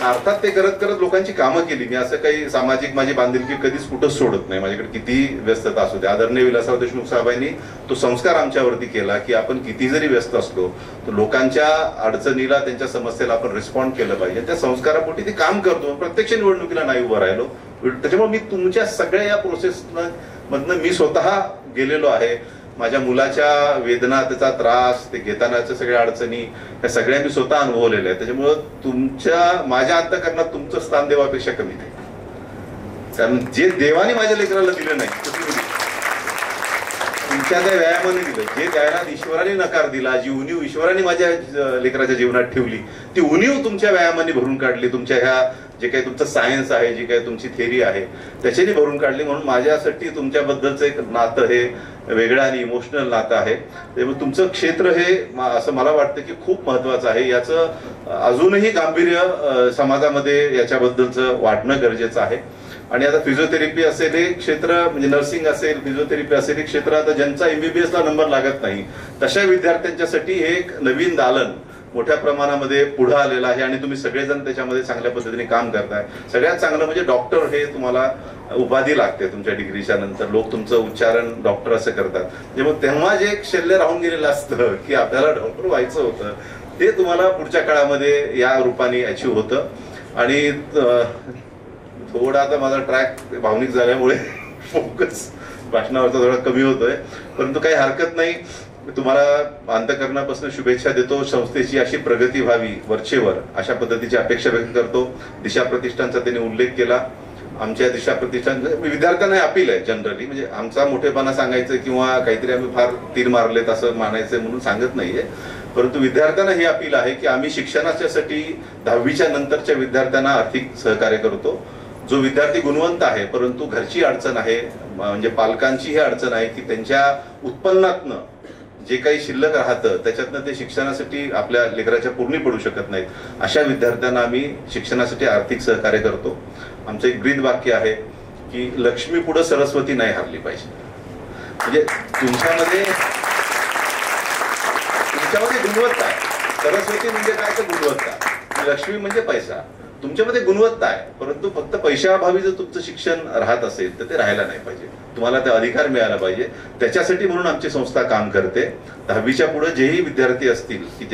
अर्थात ते करत करत लोकांची कामं केली. मी असं काही सामाजिक माझी बांधिलकी कधीच कुठंच सोडत नाही. माझ्याकडे किती व्यस्तता असू दे. आदरणीय विलासराव देशमुख साहेबांनी तो संस्कार आमच्यावरती केला की आपण किती जरी व्यस्त असलो तर लोकांच्या अडचणीला त्यांच्या समस्येला आपण रिस्पॉन्ड केलं पाहिजे. त्या संस्कारापोटी ते काम करतो. प्रत्यक्ष निवडणुकीला नाही उभं राहिलो. त्याच्यामुळे मी तुमच्या सगळ्या या प्रोसेसमधनं मी स्वतः गेलेलो आहे. माझ्या मुलाच्या वेदना, त्याचा त्रास, ते घेतानाच्या सगळ्या अडचणी या सगळ्या मी स्वतः अनुभवलेल्या आहेत. त्याच्यामुळं माझ्या अंतःकरणात तुमचं स्थान देवापेक्षा कमी नाही. कारण जे देवाने माझ्या लेकराला दिलं नाही तुमच्या त्या व्यायामाने दिलं. जे द्यायला ईश्वराने नकार दिला, जी उणीव ईश्वराने माझ्या लेकराच्या जीवनात ठेवली ती उणीव तुमच्या व्यायामाने भरून काढली. तुमच्या ह्या जे काही तुमचं सायन्स आहे, जी काही तुमची थेरी आहे त्याच्याने भरून काढली. म्हणून माझ्यासाठी तुमच्याबद्दलचं एक नातं हे वेगळं आणि इमोशनल नातं आहे. त्यामुळे तुमचं क्षेत्र हे असं मला वाटतं की खूप महत्वाचं आहे. याचं अजूनही गांभीर्य समाजामध्ये याच्याबद्दलचं वाटणं गरजेचं आहे. आणि आता फिजिओथेरपी असेल हे क्षेत्र, म्हणजे नर्सिंग असेल, फिजिओथेरपी असेल हे क्षेत्र आता ज्यांचा MBBS ला नंबर लागत नाही तशा विद्यार्थ्यांच्यासाठी हे एक नवीन दालन मोठ्या प्रमाणामध्ये पुढे आलेलं आहे आणि तुम्ही सगळेजण त्याच्यामध्ये चांगल्या पद्धतीने काम करताय. सगळ्यात चांगलं म्हणजे डॉक्टर हे तुम्हाला उपाधी लागते तुमच्या डिग्रीच्या नंतर. लोक तुमचं उच्चारण डॉक्टर असं करतात. मग तेव्हा जे एक शल्य राहून गेलेलं असतं की आपल्याला डॉक्टर व्हायचं होतं ते तुम्हाला पुढच्या काळामध्ये या रूपाने अचीव्ह होतं. आणि थोडा आता माझा ट्रॅक भावनिक झाल्यामुळे फोकस भाषणावरचा थोडा कमी होतोय, परंतु काही हरकत नाही. तुम्हाला अंतःकरणापासून शुभेच्छा देतो. संस्थेची अशी प्रगती व्हावी वरचेवर अशा पद्धतीची अपेक्षा व्यक्त करतो. दिशा प्रतिष्ठानचा त्यांनी उल्लेख केला. आमच्या दिशा प्रतिष्ठान विद्यार्थ्यांना अपील आहे जनरली, म्हणजे आमचा मोठेपणा सांगायचं किंवा काहीतरी आम्ही फार तीर मारलेत असं मानायचं म्हणून सांगत नाहीये, परंतु विद्यार्थ्यांना ही अपील आहे की आम्ही शिक्षणाच्यासाठी 10वीच्या नंतरच्या विद्यार्थ्यांना आर्थिक सहकार्य करतो. जो विद्यार्थी गुणवंत आहे परंतु घरची अडचण आहे, म्हणजे पालकांची ही अडचण आहे की त्यांच्या उत्पन्नातनं जे काही शिल्लक राहतं त्याच्यातनं ते शिक्षणासाठी आपल्या लेकराच्या पूर्णी पडू शकत नाहीत, अशा विद्यार्थ्यांना आम्ही शिक्षणासाठी आर्थिक सहकार्य करतो. आमचं एक ब्रीद वाक्य आहे की लक्ष्मी पुढे सरस्वती नाही हरली पाहिजे. म्हणजे तुमच्यामध्ये गुणवत्ता आहे. सरस्वती म्हणजे काय तर गुणवत्ता, लक्ष्मी म्हणजे पैसा. तुमच्यामध्ये गुणवत्ता आहे, परंतु फक्त पैशाअभावी जर तुमचं शिक्षण राहत असेल तर ते राहायला नाही पाहिजे. तुम्हाला ते अधिकार मिळाला पाहिजे. त्याच्यासाठी म्हणून आमची संस्था काम करते. 10वीच्या पुढे जेही विद्यार्थी असतील की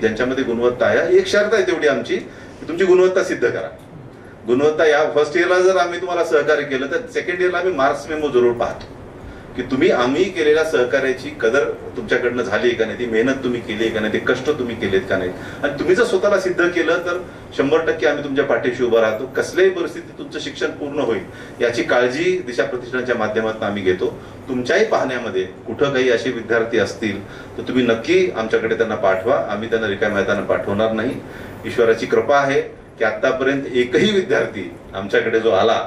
ज्यांच्यामध्ये गुणवत्ता आहे, एक शर्त आहे तेवढी आमची की तुमची गुणवत्ता सिद्ध करा. गुणवत्ता या फर्स्ट इयरला जर आम्ही तुम्हाला सहकार्य केलं तर सेकंड इयरला आम्ही मार्क्स मेमो जरूर पाहतो की तुम्ही आम्ही केलेल्या सहकार्याची कदर तुमच्याकडनं झाली का नाही, ती मेहनत तुम्ही केली का नाही, ते कष्ट तुम्ही केलेत का नाही. आणि तुम्ही जर स्वतःला सिद्ध केलं तर 100% आम्ही तुमच्या पाठीशी उभं राहतो. कसल्याही परिस्थितीत तुमचं शिक्षण पूर्ण होईल याची काळजी दिशा प्रतिष्ठानच्या माध्यमातून आम्ही घेतो. तुमच्याही पाहण्यामध्ये कुठं काही असे विद्यार्थी असतील तर तुम्ही नक्की आमच्याकडे त्यांना पाठवा. आम्ही त्यांना रिकाम्या हाताने पाठवणार नाही. ईश्वराची कृपा आहे की आतापर्यंत एकही विद्यार्थी आमच्याकडे जो आला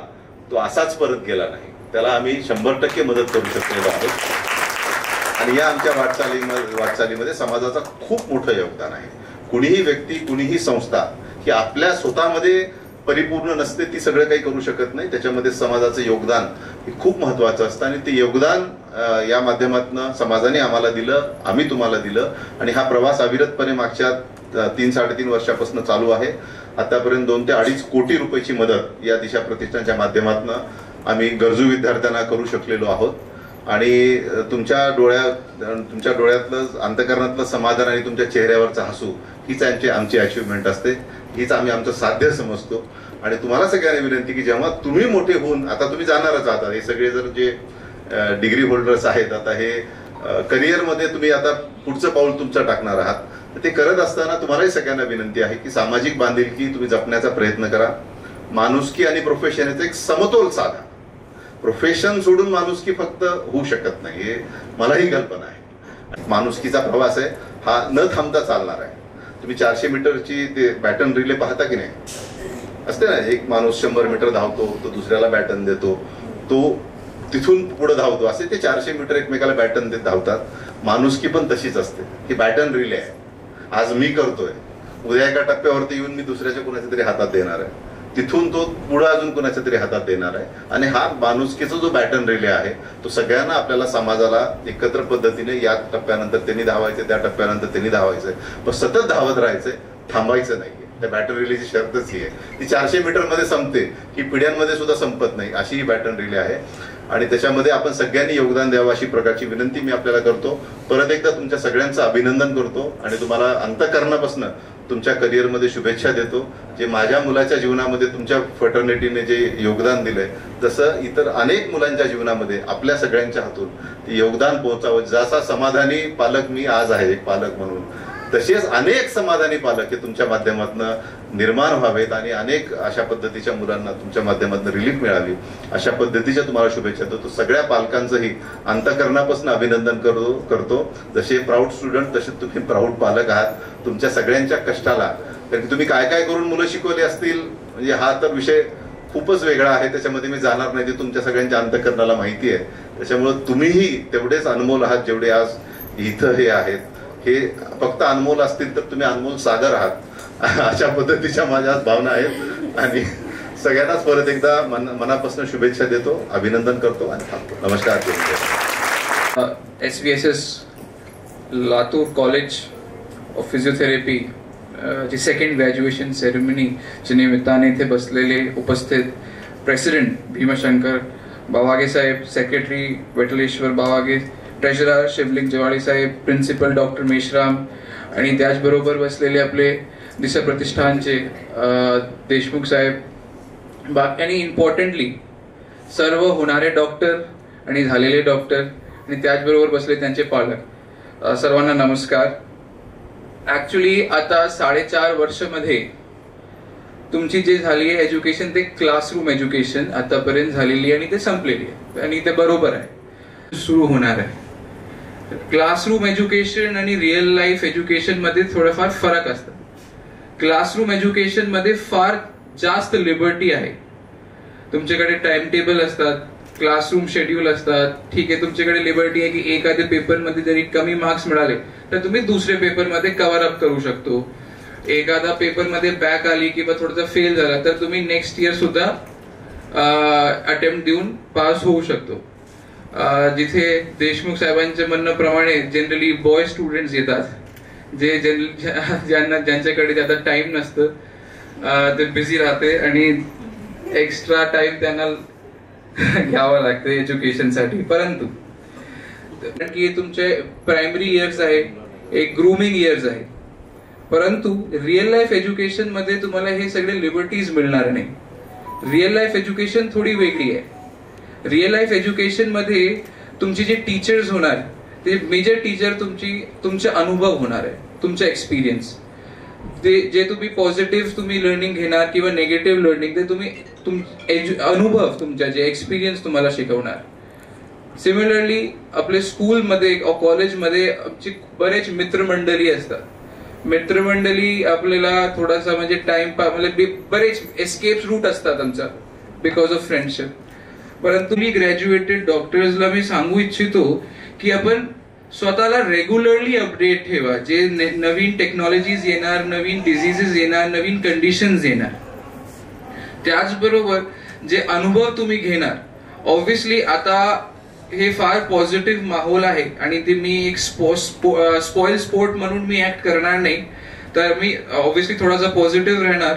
तो असाच परत गेला नाही. त्याला आम्ही 100% मदत करू शकलेलो आहोत आणि या आमच्या वाटचालीमध्ये समाजाचा खूप मोठं योगदान आहे. कुणीही व्यक्ती, कुणीही संस्था ही आपल्या स्वतःमध्ये परिपूर्ण नसते, ती सगळं काही करू शकत नाही. त्याच्यामध्ये समाजाचं योगदान हे खूप महत्वाचं असतं आणि ते योगदान या माध्यमातून समाजाने आम्हाला दिलं, आम्ही तुम्हाला दिलं आणि हा प्रवास अविरतपणे मागच्या 3-3.5 वर्षापासून चालू आहे. आतापर्यंत 2 ते 2.5 कोटी रुपयाची मदत या दिशा प्रतिष्ठानच्या माध्यमातून आम्ही गरजू विद्यार्थ्यांना करू शकलेलो आहोत आणि तुमच्या डोळ्यातलं अंतःकरणातलं समाधान आणि तुमच्या चेहऱ्यावरचं हसू हीच आमची अचिव्हमेंट असते, हीच आम्ही आमचं साध्य समजतो. आणि तुम्हाला सगळ्यांना विनंती की जेव्हा तुम्ही मोठे होऊन, आता तुम्ही जाणारच आहात, हे सगळे जर जे डिग्री होल्डर्स आहेत, आता हे करिअरमध्ये तुम्ही आता पुढचं पाऊल तुमचं टाकणार आहात, तर ते करत असताना तुम्हालाही सगळ्यांना विनंती आहे की सामाजिक बांधिलकी तुम्ही जपण्याचा प्रयत्न करा. माणुसकी आणि प्रोफेशन याचा एक समतोल साधा. प्रोफेशन सोडून माणुसकी फक्त होऊ शकत नाही, हे मलाही कल्पना आहे. माणुसकीचा प्रवास आहे हा न थांबता चालणार आहे. तुम्ही 400 मीटरची ते बॅटन रिले पाहता की नाही, असते ना, एक माणूस 100 मीटर धावतो, तो दुसऱ्याला बॅटन देतो, तो तिथून पुढे धावतो, असे ते 400 मीटर एकमेकाला बॅटन देत धावतात. माणुसकी पण तशीच असते, ही बॅटन रिले आहे. आज मी करतोय, उद्या एका टप्प्यावरती येऊन मी दुसऱ्याच्या कोणाच्या तरी हातात देणार आहे, तिथून तो पुढे अजून कोणाच्या तरी हातात देणार आहे. आणि हा माणुसकीचा जो बॅटन रिले आहे तो सगळ्यांना, आपल्याला समाजाला एकत्र पद्धतीने या टप्प्यानंतर त्यांनी धावायचे, त्या टप्प्यानंतर त्यांनी धावायचंय, पण सतत धावत राहायचंय, थांबायचं नाहीये. त्या बॅटन रिलेची शर्तच ही आहे. ती 400 मीटर मध्ये संपते, ही पिढ्यांमध्ये सुद्धा संपत नाही, अशी ही बॅटन रिले आहे. आणि त्याच्यामध्ये आपण सगळ्यांनी योगदान द्यावं अशी प्रकारची विनंती मी आपल्याला करतो. परत एकदा तुमच्या सगळ्यांचं अभिनंदन करतो आणि तुम्हाला अंतःकरणापासून तुमच्या करिअरमध्ये शुभेच्छा देतो. जे माझ्या मुलाच्या जीवनामध्ये तुमच्या फ्रॅटर्निटीने जे योगदान दिलंय, जसं इतर अनेक मुलांच्या जीवनामध्ये आपल्या सगळ्यांच्या हातून ते योगदान पोहोचावं. जसा समाधानी पालक मी आज आहे एक पालक म्हणून, तसेच अनेक समाधानी पालक हे तुमच्या माध्यमातून निर्माण व्हावेत आणि अनेक अशा पद्धतीच्या मुलांना तुमच्या माध्यमातून रिलीफ मिळावी, अशा पद्धतीच्या तुम्हाला शुभेच्छा देतो. सगळ्या पालकांचंही अंतःकरणापासून अभिनंदन करतो. जसे प्राऊड स्टुडंट तसे तुम्ही प्राऊड पालक आहात. तुमच्या सगळ्यांच्या कष्टाला, कारण की तुम्ही काय काय करून मुलं शिकवली असतील, म्हणजे हा तर विषय खूपच वेगळा आहे, त्याच्यामध्ये मी जाणार नाही, ते तुमच्या सगळ्यांच्या अंतःकरणाला माहिती आहे. त्याच्यामुळे तुम्हीही तेवढेच अनमोल आहात जेवढे आज इथं हे आहेत. हे फक्त अनमोल असतील तर तुम्ही अनमोल सागर आहात, अशा पद्धतीच्या माझ्या भावना आहेत. आणि सगळ्यांनाच परत एकदा मनापासून शुभेच्छा देतो, अभिनंदन करतो आणि थांबतो. नमस्कार. SVSS Latur college of physiotherapy ची सेकंड ग्रॅज्युएशन सेरेमनीच्या निमित्ताने इथे बसलेले उपस्थित प्रेसिडेंट भीमाशंकर बावागे साहेब, सेक्रेटरी विठ्ठलेश्वर बावागे, ट्रेजरर शिवलिंग जवाडी साहेब, प्रिन्सिपल डॉक्टर मेश्राम आणि त्याचबरोबर बसलेले आपले दिशा प्रतिष्ठानचे देशमुख साहेब, आणि इम्पॉर्टंटली सर्व होणारे डॉक्टर आणि झालेले डॉक्टर आणि त्याचबरोबर बसले त्यांचे पालक, सर्वांना नमस्कार. ऍक्च्युली आता 4.5 वर्षामध्ये तुमची जे झाली आहे एज्युकेशन ते क्लासरूम एज्युकेशन आतापर्यंत झालेली आणि ते संपलेली आहे आणि ते बरोबर आहे, सुरू होणार आहे. क्लासरूम एज्युकेशन आणि रिअल लाईफ एज्युकेशन मध्ये थोडाफार फरक असतात. क्लासरूम एज्युकेशन मध्ये फार जास्त लिबर्टी आहे. तुमच्याकडे टाइम टेबल असतात, क्लासरूम शेड्यूल असतात. ठीक आहे, तुमच्याकडे लिबर्टी आहे की एखाद्या पेपरमध्ये जरी कमी मार्क्स मिळाले तर तुम्ही दुसऱ्या पेपरमध्ये कव्हर अप करू शकतो. एखादा पेपरमध्ये बॅक आली किंवा थोडासा फेल झाला तर तुम्ही नेक्स्ट इयर सुद्धा अटेम्प्ट देऊन पास होऊ शकतो. जिथे देशमुख साहेबांच्या म्हणण्याप्रमाणे जनरली बॉय स्टुडंट्स येतात, जे ज्यांच्याकडे ज्यादा टाइम नसतं, ते बिझी राहते आणि एक्स्ट्रा टाइम त्यांना घ्यावं लागतं एज्युकेशनसाठी. परंतु की तुमचे प्रायमरी इयर्स आहे, एक ग्रूमिंग इयर्स आहे, परंतु रिअल लाईफ एज्युकेशन मध्ये तुम्हाला हे सगळे लिबर्टीज मिळणार नाही. रिअल लाईफ एज्युकेशन थोडी वेगळी आहे. रिअल लाईफ एज्युकेशन मध्ये तुमचे जे टीचर्स होणार ते मेजर टीचर तुमचे अनुभव होणार आहे, तुमचा एक्सपिरियन्स, जे तुम्ही पॉझिटिव्ह तुम्ही लर्निंग घेणार किंवा नेगेटिव्ह लर्निंग ते तुम्ही अनुभव तुमच्या जे एक्सपिरियन्स तुम्हाला शिकवणार. सिमिलरली आपले स्कूलमध्ये कॉलेजमध्ये आमची बरेच मित्रमंडळी असतात, मित्रमंडळी आपल्याला थोडासा म्हणजे टाइम म्हणजे बरेच एस्केप रूट असतात आमचा बिकॉज ऑफ फ्रेंडशिप. परंतु मी ग्रॅज्युएटेड डॉक्टर्सला मी सांगू इच्छितो की आपण स्वतःला रेग्युलरली अपडेट ठेवा. जे नवीन टेक्नॉलॉजीज येणार, नवीन डिझिजेस येणार, नवीन कंडिशन्स येणार, त्याचबरोबर जे अनुभव तुम्ही घेणार. ऑब्व्हियसली आता हे फार पॉझिटिव्ह माहोल आहे आणि ते मी एक स्पॉइल स्पोर्ट म्हणून मी ऍक्ट करणार नाही, तर मी ऑब्व्हियसली थोडासा पॉझिटिव्ह राहणार.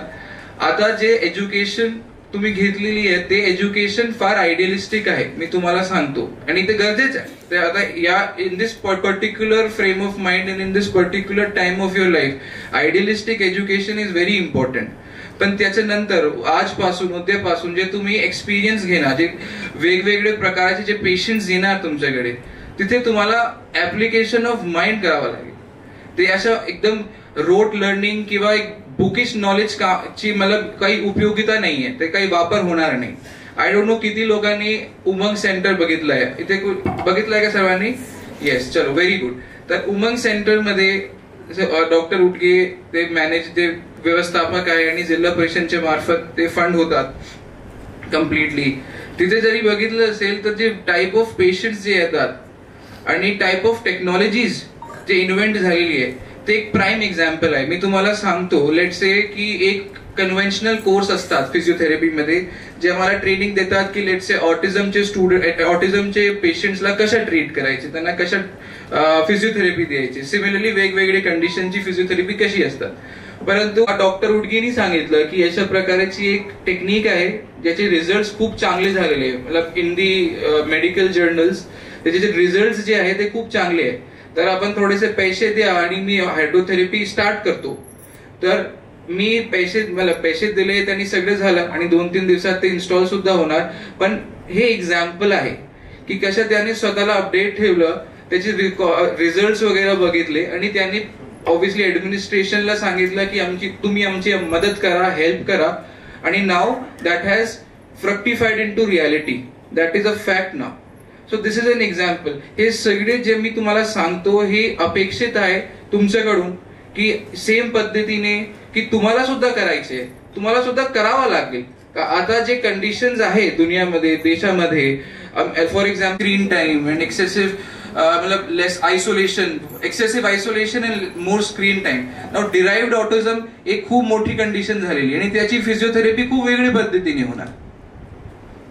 आता जे एज्युकेशन तुम्ही घेतलेली आहे ते एज्युकेशन फार आयडियलिस्टिक आहे, मी तुम्हाला सांगतो, आणि ते गरजेचं आहे. ते आता या in this particular frame of mind and in this particular time of your life idealistic education is very important. पण त्याच्यानंतर आजपासून उद्यापासून जे तुम्ही एक्सपिरियन्स घेणार, जे वेगवेगळे प्रकारचे जे पेशंट्स येणार तुमच्याकडे, तिथे तुम्हाला ऍप्लिकेशन ऑफ माइंड करावं लागेल. ते अशा एकदम रोट लर्निंग किंवा एक बुकिश नॉलेज ची मला काही उपयोगिता नाहीये, ते काही वापर होणार नाही. आय डोंट नो किती लोकांनी उमंग सेंटर बघितलंय, इथे बघितलंय का सर्वांनी? येस, चलो, व्हेरी गुड. तर उमंग सेंटर मध्ये डॉक्टर उटगे ते ते व्यवस्थापक आहे आणि जिल्हा परिषदेच्या मार्फत ते फंड होतात कम्प्लिटली. तिथे जरी बघितलं असेल तर जे टाईप ऑफ पेशंट्स जे येतात आणि टाईप ऑफ टेक्नॉलॉजीज जे इन्व्हेंट झालेली आहे ते एक प्राईम एक्झाम्पल आहे. मी तुम्हाला सांगतो, लेट्स से की एक कन्व्हेन्शनल कोर्स असतात फिजिओथेरपीमध्ये जे आम्हाला ट्रेनिंग देतात की लेट्स से ऑटिझमचे पेशंट्सला कशा ट्रीट करायचे, त्यांना कशा फिजिओथेरपी द्यायची, सिमिलरली वेगवेगळे कंडिशनची फिजिओथेरपी कशी असतात. परंतु डॉक्टर उडगेनी सांगितलं की अशा प्रकारची एक टेक्निक आहे ज्याचे रिझल्ट खूप चांगले झालेले आहे, मतलब इन दी मेडिकल जर्नल्स त्याचे जे रिझल्ट जे आहे ते खूप चांगले आहे. तर आपण थोडेसे पैसे द्या आणि मी हायड्रोथेरपी स्टार्ट करतो. तर मी पैसे दिले, त्यांनी सगळं झालं आणि 2-3 दिवसात ते इन्स्टॉल सुद्धा होणार. पण हे एक्झाम्पल आहे की कशा त्याने स्वतःला अपडेट ठेवलं, त्याचे रिझल्ट वगैरे बघितले आणि त्यांनी ऑब्व्हियसली ऍडमिनिस्ट्रेशनला सांगितलं की तुम्ही आमची मदत करा, हेल्प करा, आणि now that has fructified into reality. That is a fact now. So this is an example. हे सगळे जे मी तुम्हाला सांगतो हे अपेक्षित आहे तुमच्याकडून की सेम पद्धतीने की तुम्हाला सुद्धा करायचे, तुम्हाला सुद्धा करावं लागेल. आता जे कंडिशन्स आहे दुनियामध्ये, देशामध्ये, for example screen time and मतलब less isolation, excessive isolation and more screen time. Now derived autism एक खूप मोठी कंडिशन झालेली आणि त्याची फिजिओथेरपी खूप वेगळ्या पद्धतीने होणार.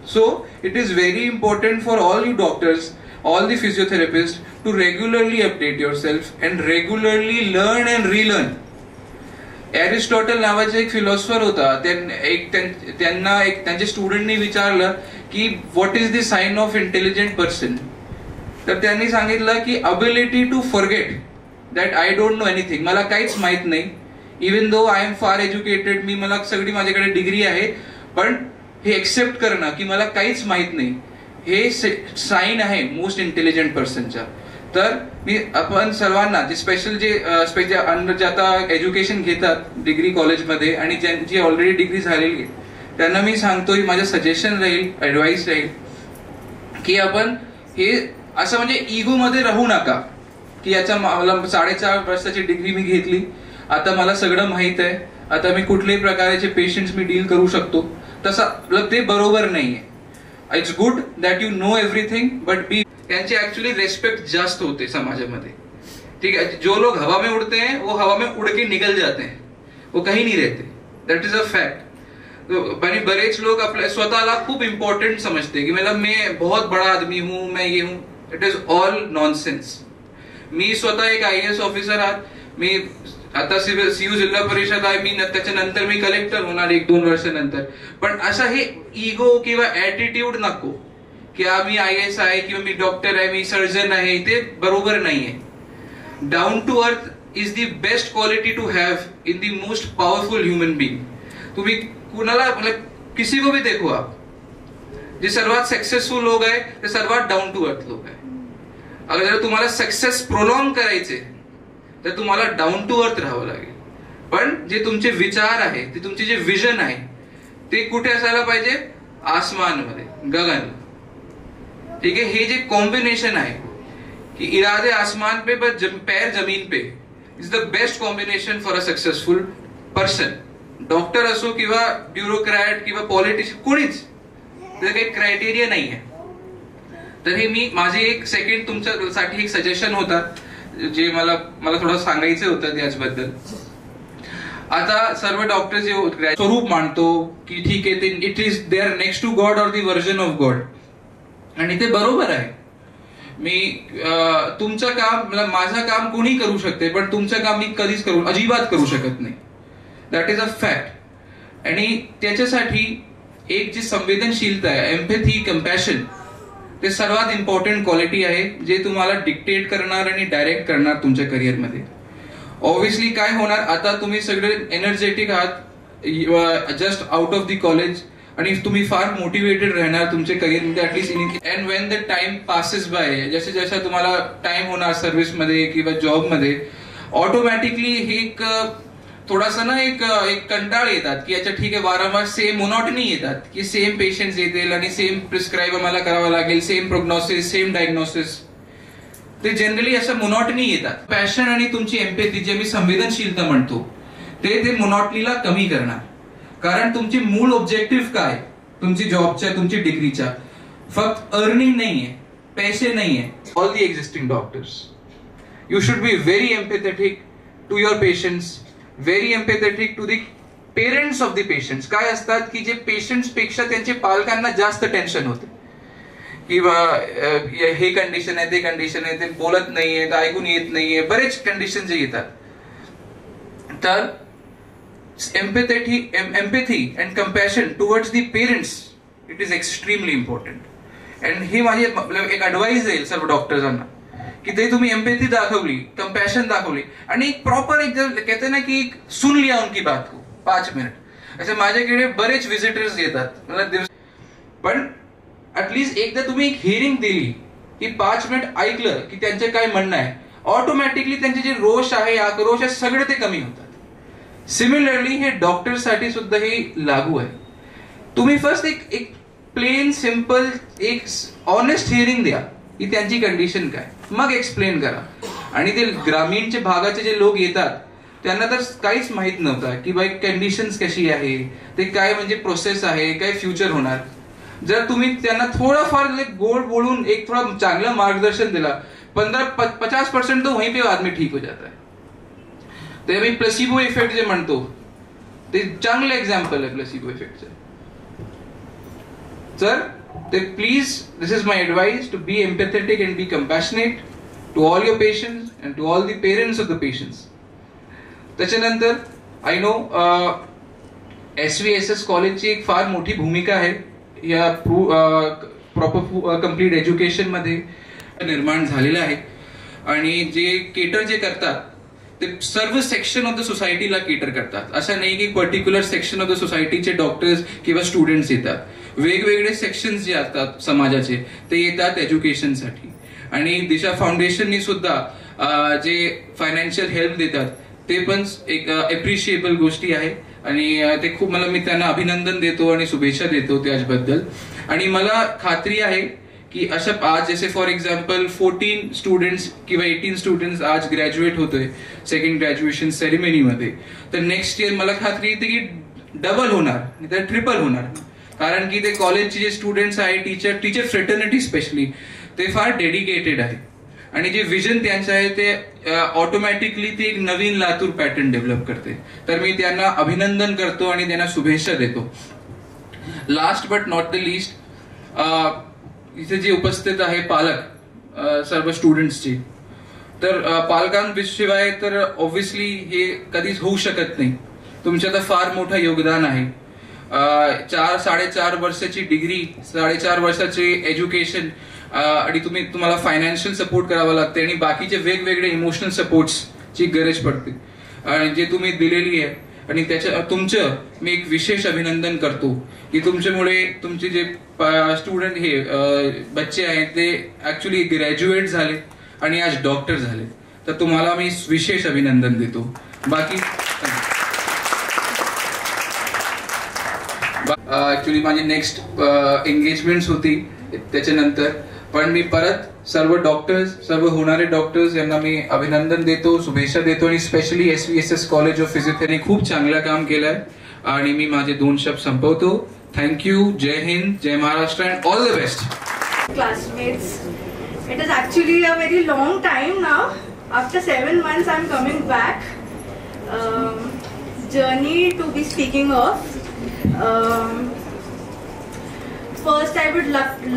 So it is very important for all you doctors, all the physiotherapists to regularly update yourself and regularly learn and relearn. Aristotle नावाचा एक फिलॉसॉफर होता, त्यांना त्यांच्या स्टुडंटनी विचारलं की what is the sign of intelligent person. तर त्यांनी सांगितलं की ability to forget that I don't know anything, मला काहीच माहित नाही. Even though I am far educated, मला सगळी माझ्याकडे डिग्री आहे, पण हे एक्सेप्ट करणं की मला काहीच माहित नाही हे साइन आहे मोस्ट इंटेलिजंट पर्सनच्या. तर मी आपण सर्वांना जे स्पेशल जे आता एज्युकेशन घेतात डिग्री कॉलेजमध्ये आणि ज्यांची ऑलरेडी डिग्री झालेली आहे त्यांना मी सांगतो, माझं सजेशन राहील, ऍडवाइस राहील की आपण हे असं म्हणजे इगो मध्ये राहू नका की याच्या मला 4.5 वर्षाची डिग्री मी घेतली, आता मला सगळं माहित आहे, आता मी कुठल्याही प्रकारचे पेशंट्स मी डील करू शकतो. तसं ते बरोबर नाहीये. It's good that you know everything but be. त्यांची ऍक्च्युअली रेस्पेक्ट जास्त होते समाजामध्ये. ठीक है, जो लोग हवा में उड़ते हैं वो हवा में उड़ के निकल जाते हैं, वो कहीं नहीं रहते. That is a fact. आणि बरेच लोक आपल्या स्वतःला खूप इम्पॉर्टंट समजते की मैं बहुत बड़ा आदमी हूं, मैं ये हूं. It is all nonsense. मी स्वतः एक IAS ऑफिसर आहात, मी आता सीयू जिल्हा परिषद आहे, मी त्याच्यानंतर मी कलेक्टर होणार 1-2 वर्षानंतर. पण असा हे इगो किंवा ऍटिट्यूड नको की मी IAS आहे किंवा मी डॉक्टर आहे, मी सर्जन आहे, ते बरोबर नाहीये. Down to earth is the best quality to have in the most powerful human being. तुम्ही कुणाला किसी को भी देखो आप, जे सर्वात सक्सेसफुल लोक आहे ते सर्वात डाऊन टू अर्थ लोक आहे. अगर तुम्हाला सक्सेस प्रोलॉंग करायचे तर तुम्हाला डाऊन टू अर्थ राहावं लागेल. पण जे तुमचे विचार आहे, ते तुमचे जे विजन आहे ते कुठे असायला पाहिजे? आसमानमध्ये, गगन. ठीक आहे, हे जे कॉम्बिनेशन आहे की इरादे आसमान पे पर पैर जमीन पे, is the best combination for a successful person. Doctor असो किंवा ब्युरोक्रॅट किंवा पॉलिटिशियन, कोणीच त्याचं काही क्रायटेरिया नाही आहे. तर हे मी माझे एक सेकंड तुमच्यासाठी एक सजेशन होता जे मला थोडं सांगायचं होतं त्याचबद्दल. आता सर्व डॉक्टर जे स्वरूप मानतो की ठीक आहे, ते it is they are next to god or the version of god, आणि ते बरोबर आहे. मी तुमचं काम, माझं काम कोणी करू शकते, पण तुमचं काम मी कधीच अजिबात करू शकत नाही. That is a fact. आणि त्याच्यासाठी एक जी संवेदनशीलता आहे, एम्पॅथी, कंपॅशन, ते सर्वात इम्पॉर्टंट क्वालिटी आहे जे तुम्हाला डिक्टेट करणार आणि डायरेक्ट करणार तुमच्या करिअरमध्ये. ऑब्व्हियसली काय होणार, आता तुम्ही सगळे एनर्जेटिक आहात, just out of the college, आणि तुम्ही फार मोटिवेटेड राहणार तुमच्या करिअरमध्ये at least. And when the time passes by, जसे जसं तुम्हाला टाइम होणार सर्व्हिसमध्ये किंवा जॉबमध्ये, ऑटोमॅटिकली हे एक थोडासा ना एक कंटाळ येतात की अच्छा ठीक आहे, वारंवार सेम मोनॉटनी येतात की सेम पेशंट्स येतील आणि सेम प्रिस्क्राईब आम्हाला करावं लागेल, सेम प्रोग्नोसिस, सेम डायग्नोसिस. ते जनरली असं मोनॉटनी येतात. पॅशन आणि तुमची एम्पॅथी, जे मी संवेदनशीलता म्हणतो, ते मोनॉटनीला कमी करणार. कारण तुमची मूळ ऑब्जेक्टिव्ह काय, तुमची जॉबच्या, तुमची डिग्रीच्या, फक्त अर्निंग नाहीये, पैसे नाहीये. All the existing doctors, you should be very empathetic to your patients, very empathetic to the parents of the patients. काय असतात की जे पेशंट्स पेक्षा त्यांच्या पालकांना जास्त टेन्शन होते किंवा हे कंडिशन आहे, ते कंडिशन आहे, ते बोलत नाहीये, ऐकून येत नाहीये, बरेच कंडिशन जे येतात. तर empathy and compassion towards the parents, it is extremely important. And हे माझे एक ऍडवाइस देईल सर्व डॉक्टर्सांना की ते तुम्ही एम्पॅथी दाखवली, कंपॅशन दाखवली, आणि एक प्रॉपर एक कहते ना की सुन लिया उनकी बात को 5 मिनिट. असे माझ्याकडे बरेच विजिटर्स येतात, पण ऍटलीस्ट एकदा तुम्ही एक हिअरिंग दिली की 5 मिनिट ऐकलं की त्यांचे काय म्हणणं आहे, ऑटोमॅटिकली त्यांचे जे रोष आहे, आक्रोश आहे, सगळे ते कमी होतात. सिमिलरली हे डॉक्टरसाठी सुद्धा हे लागू आहे. तुम्ही फर्स्ट एक प्लेन सिंपल एक ऑनेस्ट हिअरिंग द्या की त्यांची कंडिशन काय, मग एक्सप्लेन करा. आणि ते ग्रामीणच्या भागाचे जे लोक येतात त्यांना तर काहीच माहित नव्हतं की बाई कंडिशन्स कशी आहे, ते काय म्हणजे प्रोसेस आहे, काय फ्युचर होणार. जर तुम्ही त्यांना थोडाफार गोड बोलून एक थोड़ा चांगला मार्गदर्शन दिला, 15-50% तो वहीं पे आदमी ठीक हो जाता है. ते मी प्लेसिबो इफेक्ट जे म्हणतो ते चांगलं एक्झाम्पल आहे प्लेसिबो इफेक्टचं. तर ते please, this is my advice, to be empathetic and be compassionate to all your patients and to all the parents of the patients. त्याच्यानंतर आय नो SVSS कॉलेजची एक फार मोठी भूमिका आहे या प्रॉपर कम्प्लीट एज्युकेशन मध्ये निर्माण झालेलं आहे. आणि जे केटर जे करतात ते सर्व सेक्शन ऑफ द सोसायटीला केटर करतात. असं नाही की पर्टिक्युलर सेक्शन ऑफ द सोसायटीचे डॉक्टर्स किंवा स्टुडंट्स येतात. वेगवेगळे सेक्शन्स जे असतात समाजाचे ते येतात एज्युकेशनसाठी. आणि दिशा फाउंडेशननी सुद्धा जे फायनान्शियल हेल्प देतात ते पण एक अप्रिशिएबल गोष्टी आहे. आणि ते खूप मी त्यांना अभिनंदन देतो आणि शुभेच्छा देतो त्याचबद्दल. आणि मला खात्री आहे की अशा आज जैसे फॉर एक्झाम्पल 14 स्टुडंट्स किंवा 18 स्टुडंट्स आज ग्रॅज्युएट होतोय सेकंड ग्रॅज्युएशन सेरेमनीमध्ये, तर नेक्स्ट इयर मला खात्री येते की डबल होणार, तर ट्रिपल होणार. कारण की ते कॉलेजचे जे स्टुडंट्स आहे, टीचर फ्रेटर्निटी स्पेशली, ते फार डेडिकेटेड आहे. आणि जे विजन त्यांचं आहे ते ऑटोमॅटिकली ते एक नवीन लातूर पॅटर्न डेव्हलप करते. तर मी त्यांना अभिनंदन करतो आणि त्यांना शुभेच्छा देतो. Last but not the list, इथे जे उपस्थित आहे पालक सर्व स्टुडंट्सची, तर पालकांशिवाय तर ऑब्व्हियसली हे कधीच होऊ शकत नाही. तुमचं तर फार मोठं योगदान आहे. 4-4.5 वर्षाची डिग्री, 4.5 वर्षाचे एज्युकेशन, आणि तुम्हाला फायनान्शियल सपोर्ट करावा लागते आणि बाकीचे वेगवेगळे इमोशनल सपोर्ट्सची गरज पडते आणि जे तुम्ही दिलेली आहे. आणि त्याच्या तुमचं मी एक विशेष अभिनंदन करतो की तुमच्यामुळे तुमचे जे स्टुडंट हे बच्चे आहेत ते ऍक्च्युली ग्रॅज्युएट झाले आणि आज डॉक्टर झाले. तर तुम्हाला मी विशेष अभिनंदन देतो. बाकी ऍक्च्युली माझी नेक्स्ट एंगेजमेंट होती त्याच्यानंतर, पण मी परत सर्व डॉक्टर्स, सर्व होणारे डॉक्टर्स यांना मी अभिनंदन देतो, शुभेच्छा देतो आणि specially SVSS college of physiotherapy खूप चांगलं काम केलंय आणि मी माझे 2 शब्द संपवतो. थँक्यू. जय हिंद, जय Maharashtra and all the best. Classmates, it is actually a very long time now. After 7 months I'm coming back. Journey to be speaking of. First I would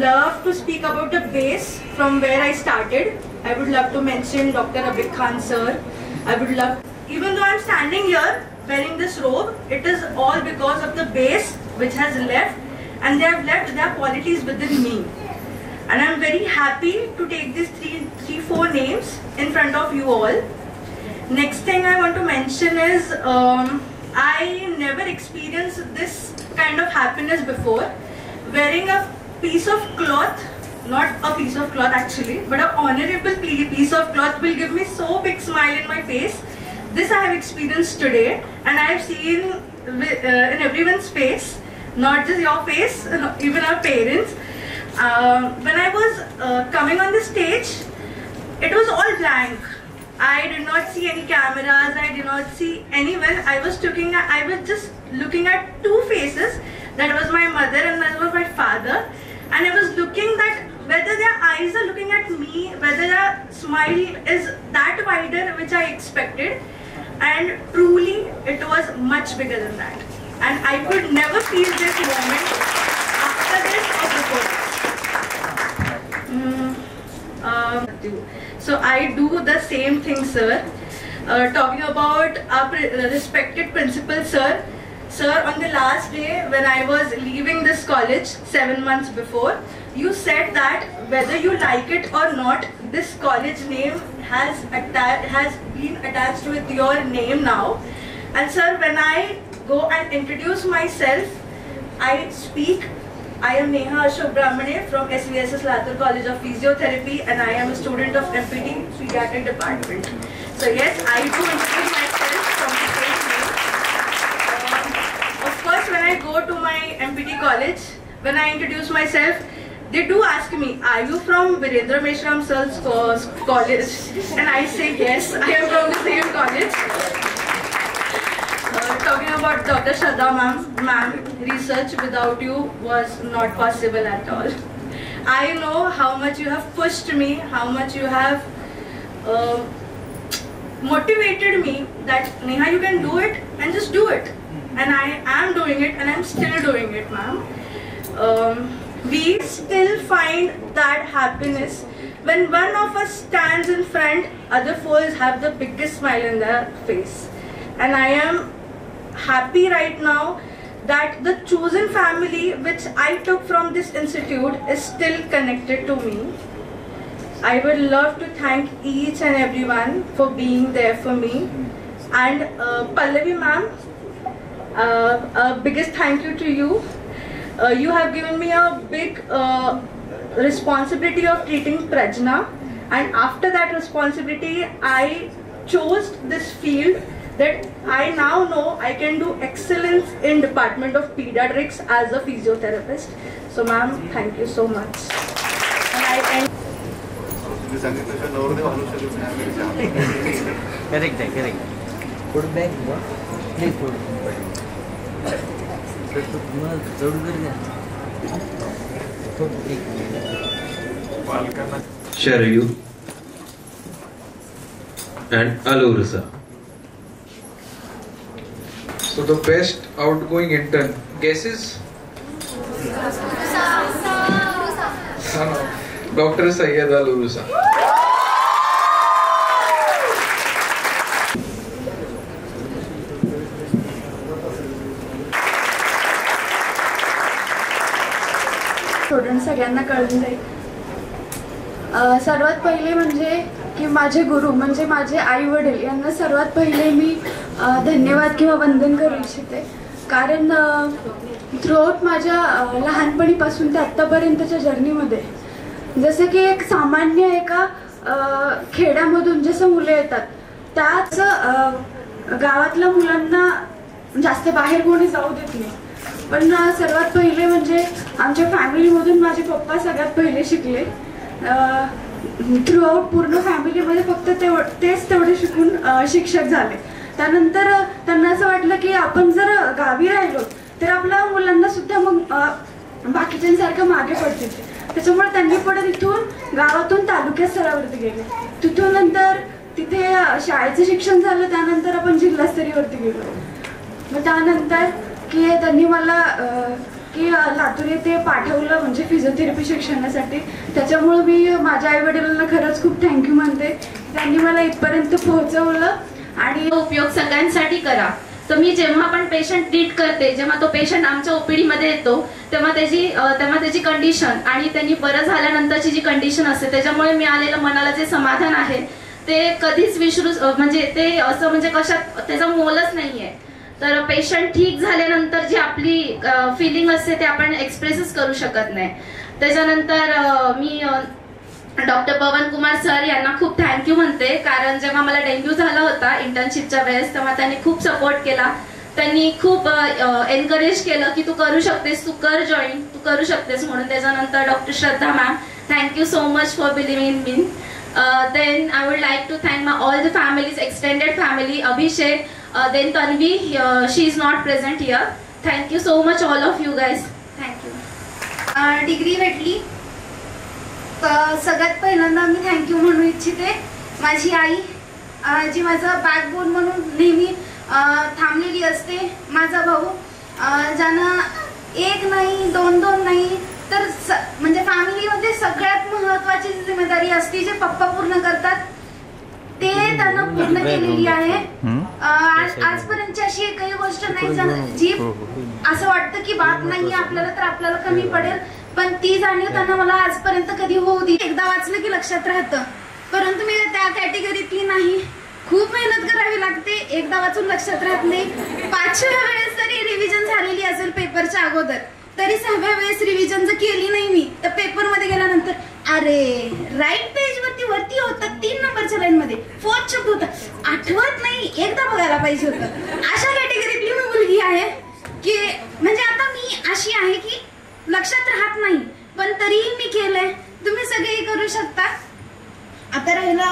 love to speak about the base from where I started. I would love to mention Dr. Abid Khan sir. I would love, even though I'm standing here wearing this robe, it is all because of the base which has left, and they have left their qualities within me. And I'm very happy to take these three, 4 names in front of you all. Next thing I want to mention is I never experienced this kind of happiness before. Wearing a piece of cloth, not a piece of cloth actually, but an honorable piece of cloth will give me so big smile in my face. This I have experienced today, and I have seen in everyone's face, not just your face, even our parents. When I was coming on the stage, it was all blank. I did not see any cameras, I did not see anyone. I was just looking at 2 faces. That was my mother and that was my father. And I was looking that whether their eyes are looking at me, whether their smile is that wider which I expected. And truly, it was much bigger than that. And I could never feel this moment after this or before this. So I do the same thing, sir. Talking about our respected principal, sir. Sir, on the last day when I was leaving this college 7 months before, you said that whether you like it or not, this college name has been attached with your name now. And sir, when I go and introduce myself, I speak. I am Neha Ashok Brahmane from SVSS Latur College of Physiotherapy, and I am a student of MPT Pediatric Department. So yes, I do introduce myself from the same name. Of course, when I go to my MPT college, when I introduce myself, they do ask me, are you from Virendra Meshram sir's college? And I say yes, I am from the same college. Talking about Dr. Shraddha ma'am, research without you was not possible at all. I know how much you have pushed me, how much you have motivated me that Neha, you can do it and just do it. And I am doing it and I'm still doing it, ma'am. We still find that happiness when one of us stands in front, other 4 have the biggest smile in their face. And I am happy right now that the chosen family which I took from this institute is still connected to me. I would love to thank each and everyone for being there for me. And Pallavi ma'am, biggest thank you to you. You have given me a big responsibility of treating Prajna, and after that responsibility I chose this field that I now know I can do excellence in Department of Pediatrics as a physiotherapist. So ma'am, thank you so much. And I end. Correct. Put back what? Please put Sharayu and Alursa. So the best outgoing intern. Guesses? Dr. Syed Alursa. Student सगळ्यांना कळून जाईल. सर्वात पहिले म्हणजे की माझे गुरु म्हणजे माझे आई वडील यांना सर्वात पहिले मी धन्यवाद किंवा वंदन करू इच्छिते. कारण थ्रूआउट माझ्या लहानपणीपासून ते आत्तापर्यंतच्या जर्नीमध्ये जसं की एक सामान्य एका खेड्यामधून जसं मुलं येतात त्याच गावातल्या मुलांना जास्त बाहेर कोणी जाऊ देत नाही. पण सर्वात पहिले म्हणजे आमच्या फॅमिलीमधून माझे पप्पा सगळ्यात पहिले शिकले. थ्रूआउट पूर्ण फॅमिलीमध्ये फक्त तेच तेवढे शिकून शिक्षक झाले. त्यानंतर त्यांना असं वाटलं की आपण जर गावी राहिलो तर आपल्या मुलांना सुद्धा मग बाकीच्यांसारखं मागे पडतील. त्याच्यामुळे त्यांनी परत इथून गावातून तालुक्या स्तरावरती गेले. तिथून नंतर तिथे शाळेचं शिक्षण झालं. त्यानंतर आपण जिल्हास्तरीयवरती गेलो. मग त्यानंतर की त्यांनी मला की लातूर येथे पाठवलं म्हणजे फिजिओथेरपी शिक्षणासाठी. त्याच्यामुळे मी माझ्या आई वडिलांना खरंच खूप थँक्यू म्हणते. त्यांनी मला इथपर्यंत पोहोचवलं. आणि उपयोग सगळ्यांसाठी करा. तर मी जेव्हा पण पेशंट ट्रीट करते, जेव्हा तो पेशंट आमच्या ओपीडी मध्ये येतो तेव्हा त्याची कंडिशन आणि त्यांनी बरं झाल्यानंतरची जी कंडिशन असते त्याच्यामुळे मिळालेलं मनाला जे समाधान आहे ते कधीच विसरू म्हणजे ते असं म्हणजे कशात त्याचा मोलच नाहीये. तर पेशंट ठीक झाल्यानंतर जी आपली फिलिंग असते ते आपण एक्सप्रेसच करू शकत नाही. त्याच्यानंतर मी डॉक्टर पवन कुमार सर यांना खूप थँक्यू म्हणते. कारण जेव्हा मला डेंग्यू झाला होता इंटर्नशिपच्या वेळेस तेव्हा त्यांनी खूप सपोर्ट केला. त्यांनी खूप एनकरेज केलं की तू करू शकतेस, तू कर जॉईन, तू करू शकतेस म्हणून. त्याच्यानंतर doctor Shraddha ma'am, thank you so much for believing in me. Then I would like to thank my all the families, extended family, Abhishek, then Tanvi, she is not present here. Thank you so much all of you guys. Thank you. Degree भेटली तर सगळ्यात पहिल्यांदा मी thank you म्हणू इच्छिते माझी आई, जी माझा backbone म्हणून नेहमी थांबलेली असते. माझा भाऊ ज्यानं एक नाही दोन नाही तर म्हणजे फॅमिलीमध्ये सगळ्यात महत्वाची जिम्मेदारी असते जे पप्पा पूर्ण करतात ते त्यांना पूर्ण केलेली आहे. आजपर्यंतची अशी एकही गोष्ट नाही जी असं वाटतं की बाप नाही आपल्याला तर आपल्याला कमी पडेल, पण ती जाणीव त्यांना मला आजपर्यंत कधी होऊ दे. एकदा वाचलं की लक्षात राहतं, परंतु मी त्या कॅटेगरीतली नाही. खूप मेहनत करावी लागते. एकदा वाचून लक्षात राहत नाही. 5व्या वेळेस जरी रिव्हिजन झालेली असेल पेपरच्या अगोदर तरी 6व्या वेळेस रिव्हिजन जर केली नाही मी तर पेपर मध्ये गेल्यानंतर अरे राईट पेज वरती होतं 3 नंबरच्या लाईन मध्ये 4th शब्द होता, आठवत नाही, एकदा बघायला पाहिजे होतं. अशा कॅटेगरीतली मी मुलगी आहे की म्हणजे आता मी अशी आहे की लक्षात राहत नाही पण तरीही मी केलंय. तुम्ही सगळेही करू शकता. आता राहिलं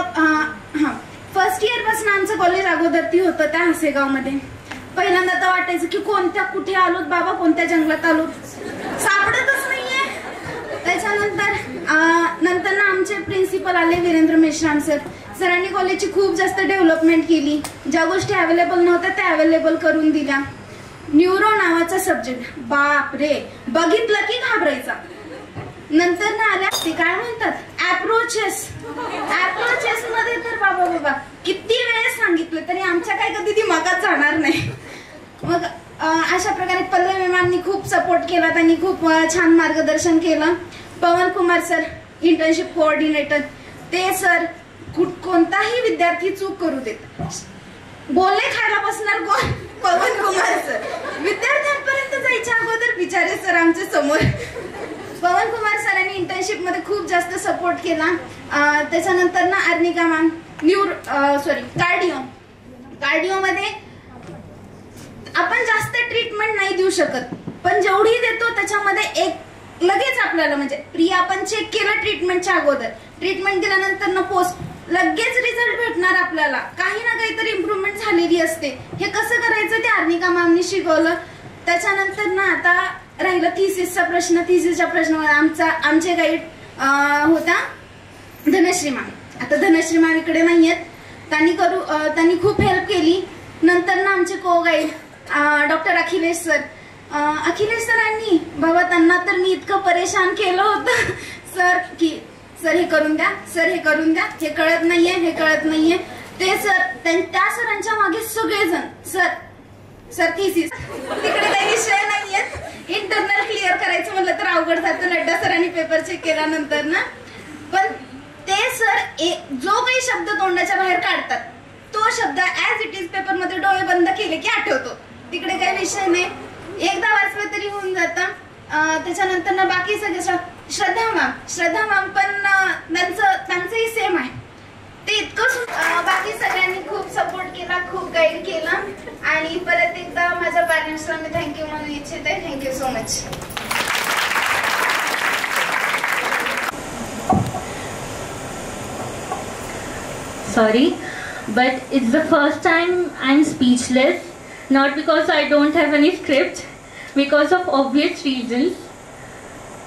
फर्स्ट इयर पासून आमचं कॉलेज अगोदर ती होतं त्या हसेगाव मध्ये. पहिल्यांदा तर वाटायचं की कुठे आलोत बाबा, कोणत्या जंगलात आलोत, सापडतच नाहीये. त्याच्यानंतर ना आमचे प्रिन्सिपल आले वीरेंद्र मेश्राम सर. सरांनी कॉलेजची खूप जास्त डेव्हलपमेंट केली. ज्या गोष्टी अवेलेबल नव्हत्या त्या अवेलेबल करून दिल्या. न्यूरो नावाचा सब्जेक्ट, बाप रे, बघितलं की घाबरायचा. नंतर ना आल्या ते काय म्हणतात अप्रोचेस मध्ये तर बाबा किती वेळेस सांगितलं तरी आमच्या काय कधी ती मगात जाणार नाही. मग अशा प्रकारे पल्लवी मॅमनी खूप सपोर्ट केला. त्यांनी खूप छान मार्गदर्शन केलं. पवन कुमार सर इंटर्नशिप कोऑर्डिनेटर, ते सर कोणताही विद्यार्थी चूक करू देत. बोलले खायला बसणार कोण? पवन कुमार सर. विद्यार्थ्यांपर्यंत जायच्या अगोदर बिचारे सर आमच्या समोर. पवन कुमार सरांनी इंटर्नशिप मध्ये खूप जास्त सपोर्ट केला. त्याच्यानंतर ना अर्निका मॅम कार्डिओ मध्ये आपण जास्त ट्रीटमेंट नाही देऊ शकत पण जेवढी देतो त्याच्यामध्ये एक लगेच आपल्याला म्हणजे प्रिया आपण चेक केलं ट्रीटमेंटच्या अगोदर, ट्रीटमेंट दिल्यानंतर ना पोस्ट लगेच रिझल्ट भेटणार आपल्याला. काही ना काहीतरी इम्प्रूव्हमेंट झालेली असते. हे कसं करायचं ते अर्निका मॅमनी शिकवलं. त्याच्यानंतर ना आता राहिलं थिसिसचा प्रश्न. थिसिसच्या प्रश्नावर आमचे गाईड होता धनश्री मॅम. आता धनश्री मॅम इकडे नाहीयेत. त्यांनी खूप हेल्प केली. नंतर ना आमचे को guide doctor Akhilesh sir. Akhilesh सरांनी बाबा त्यांना तर मी इतकं परेशान केलं होतं सर की सर हे करून द्या, सर हे करून द्या, हे कळत नाहीये. ते सर त्या सरांच्या मागे सगळेजण सर थिसिस तिकडे काही विषय नाहीयेत. इंटरनल क्लिअर करायचं म्हणलं तर अवघड जातं. लड्डा सरांनी पेपर चेक केल्यानंतर ना पण ते सर जो काही शब्द तोंडाच्या बाहेर काढतात तो शब्द ऍज इट इज पेपर मध्ये डोळे बंद केले की आठवतो. तिकडे काही विषय नाही. एकदा वाचलं तरी होऊन जातं. त्याच्यानंतर ना बाकी सगळे श्रद्धा मॅम पण त्यांचंही सेम आहे. ते इतकं बाकी सगळ्यांनी खूप सपोर्ट केला, खूप गाईड केलं. आणि परत एकदा माझ्या पॅरेंट्सला मी थँक्यू म्हणू इच्छिते. Thank you so much. sorry, but it's the first time I'm speechless, not because I don't have any script, because of obvious reasons.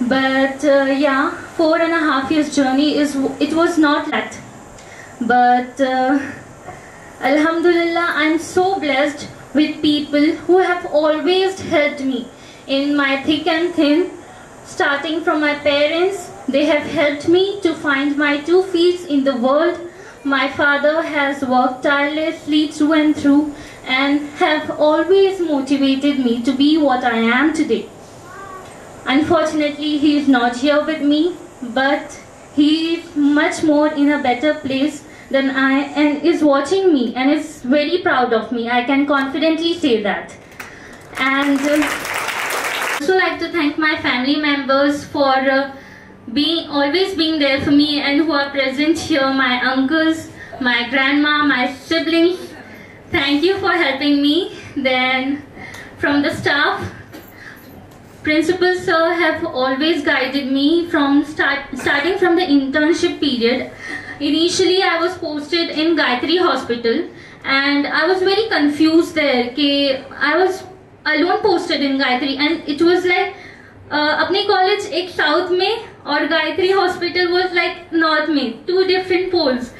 But yeah, 4.5 years journey it was not that. But Alhamdulillah, I'm so blessed with people who have always helped me in my thick and thin. Starting from my parents, they have helped me to find my 2 feet in the world. My father has worked tirelessly through and through and have always motivated me to be what I am today. Unfortunately, he is not here with me, but he is much more in a better place than I and is watching me and is very proud of me. I can confidently say that. And I also like to thank my family members for always being there for me and who are present here. My uncles, my grandma, my siblings. Thank you for helping me. Then from the staff, Principal sir have always guided me from starting from the internship period. Initially, I was posted in Gayatri Hospital and I was very confused there. I was alone posted in Gayatri and it was like apne college ek south mein or Gayatri Hospital was like north mein, 2 different poles.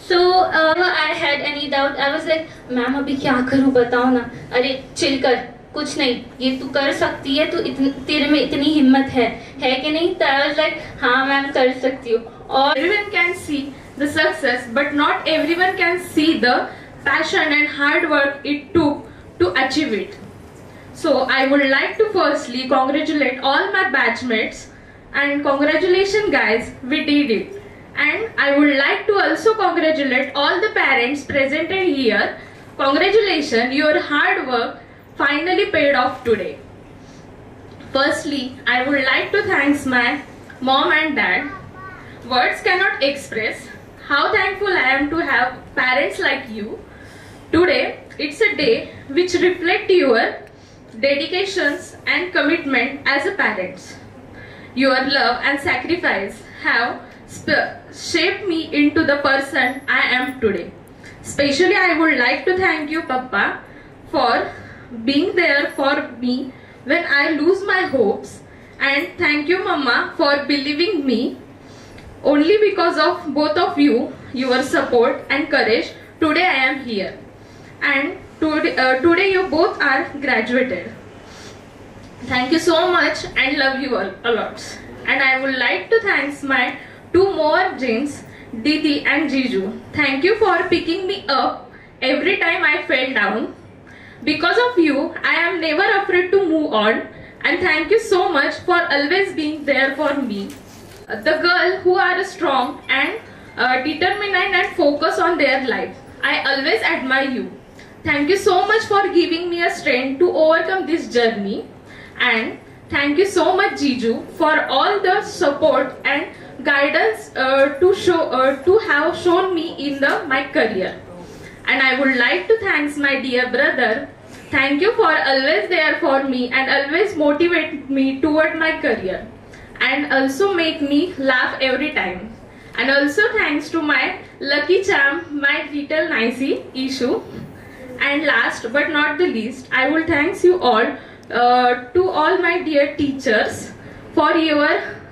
So I had any doubt. I was like, ma'am abhi kya karu batao na. Arey chill kar, कुछ नहीं, ये तू कर सकती है, तू तेरे में इतनी हिम्मत है कि नहीं? तो I was like, हाँ मैम कर सकती हूँ. और everyone can see the success, but not everyone can see the passion and hard work it took to achieve it. So I would like to firstly congratulate all my batchmates and congratulations guys, we did it. And I would like to also congratulate all the parents presented here. Congratulations, your hard work finally paid off today. Firstly, I would like to thank my mom and dad. Words cannot express how thankful I am to have parents like you. Today, it's a day which reflects your dedications and commitment as a parents. Your love and sacrifice have shaped me into the person I am today. Especially, I would like to thank you, Papa, for being there for me when I lose my hopes, and thank you Mama for believing me. Only because of both of you, your support and courage, today I am here, and today you both are graduated. Thank you so much and love you all a lot. And I would like to thank my 2 more Jains, Didi and Jiju. Thank you for picking me up every time I fell down. Because of you, I am never afraid to move on, and thank you so much for always being there for me. The girl who are strong and determined and focus on their life. I always admire you. Thank you so much for giving me a strength to overcome this journey, and thank you so much Jiju for all the support and guidance to have shown me in my career. And I would like to thank my dear brother. Thank you for always there for me and always motivate me toward my career and also make me laugh every time. And also thanks to my lucky charm, my little nicey, Ishu. And last but not the least, I will thank you all to all my dear teachers for your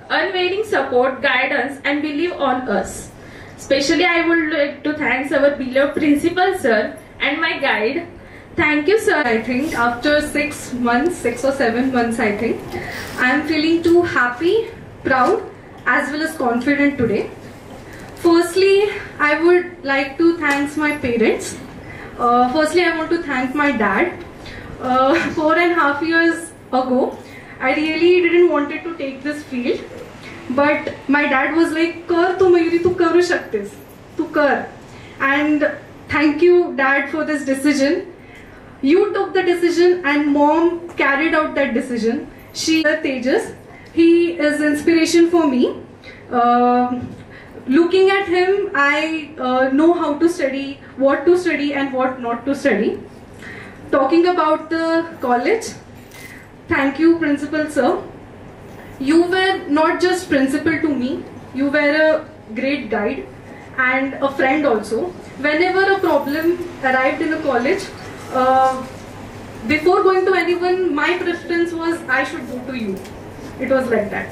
unwavering support, guidance and belief on us. Especially I would like to thank our beloved principal sir and my guide. Thank you sir. I think after 6 or 7 months I think, I am feeling too happy, proud as well as confident today. Firstly, I would like to thank my parents. Firstly, I want to thank my dad. 4.5 years ago, I really didn't wanted to take this field. But my dad was like, "Kar tu Mayuri, tu karu shaktis, tu kar." And thank you, Dad, for this decision. You took the decision, and Mom carried out that decision. She Tejas, he is inspiration for me. Looking at him, I know how to study, what to study, and what not to study. Talking about the college, thank you, Principal Sir. You were not just principal to me, you were a great guide and a friend also. whenever a problem arrived in the college, before going to anyone, my preference was I should go to you. It was like that.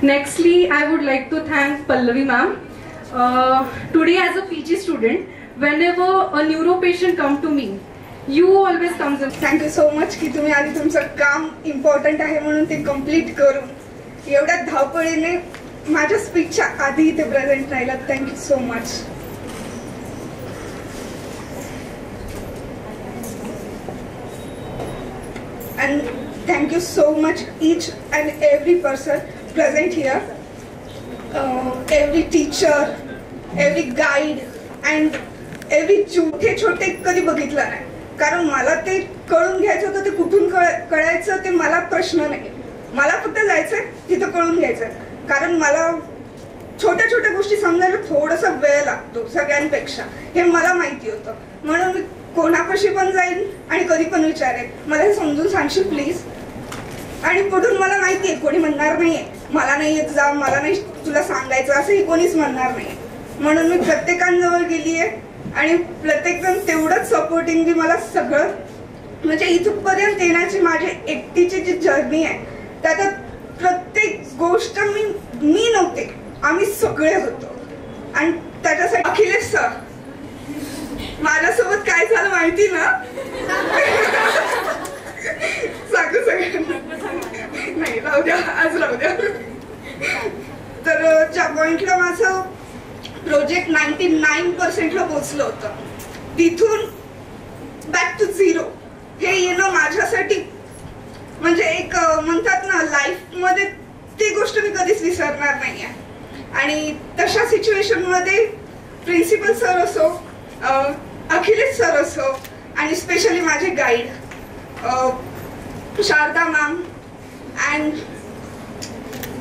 Nextly, I would like to thank Pallavi ma'am. Today as a PG student, whenever a neuro patient come to me, you always comes in. Thank you so much की तुम्ही आधी तुमचं काम important आहे म्हणून ते complete करून एवढ्या धावपळीने माझ्या स्पीचच्या आधी इथे प्रेझेंट राहिलात. Thank you so much. And thank you so much each and every person present here, every teacher, every guide and every छोटे कधी बघितलं नाही, कारण मला ते कळून घ्यायचं होतं. ते कुठून कळायचं ते मला प्रश्न नाही. मला फक्त जायचंय तिथं कळून घ्यायचंय, कारण मला छोट्या छोट्या गोष्टी समजायला थोडासा वेळ लागतो सगळ्यांपेक्षा, हे मला माहिती होतं. म्हणून मी कोणापाशी पण जाईल आणि कधी पण विचारेल, मला हे समजून सांगशील प्लीज. आणि पुढून मला माहिती आहे कोणी म्हणणार नाहीये मला नाही येत जा, मला नाही तुला सांगायचं, असंही कोणीच म्हणणार नाहीये. म्हणून मी प्रत्येकांजवळ गेली आहे आणि प्रत्येकजण तेवढंच सपोर्टिंग की मला सगळं, म्हणजे इथपर्यंत येण्याची माझी एकटीची जी जर्नी आहे त्यात प्रत्येक गोष्ट मी नव्हते, आम्ही सगळे होतो. आणि त्याच्यासाठी अखिलेश सर, माझ्यासोबत काय झालं माहिती ना, सांगू सगळ्यांना नाही, राहू द्या, आज राहू द्या. तर ज्या पॉइंटला माझं प्रोजेक्ट 99% पोहोचलं होतं, तिथून बॅक टू 0 हे येणं माझ्यासाठी म्हणजे एक म्हणतात ना लाईफ मध्ये ती गोष्ट मी कधीच विसरणार नाहीये. आणि तशा सिच्युएशन मध्ये प्रिन्सिपल सर असो, अखिलेश सर असो आणि स्पेशली माझे guide Sharada ma'am and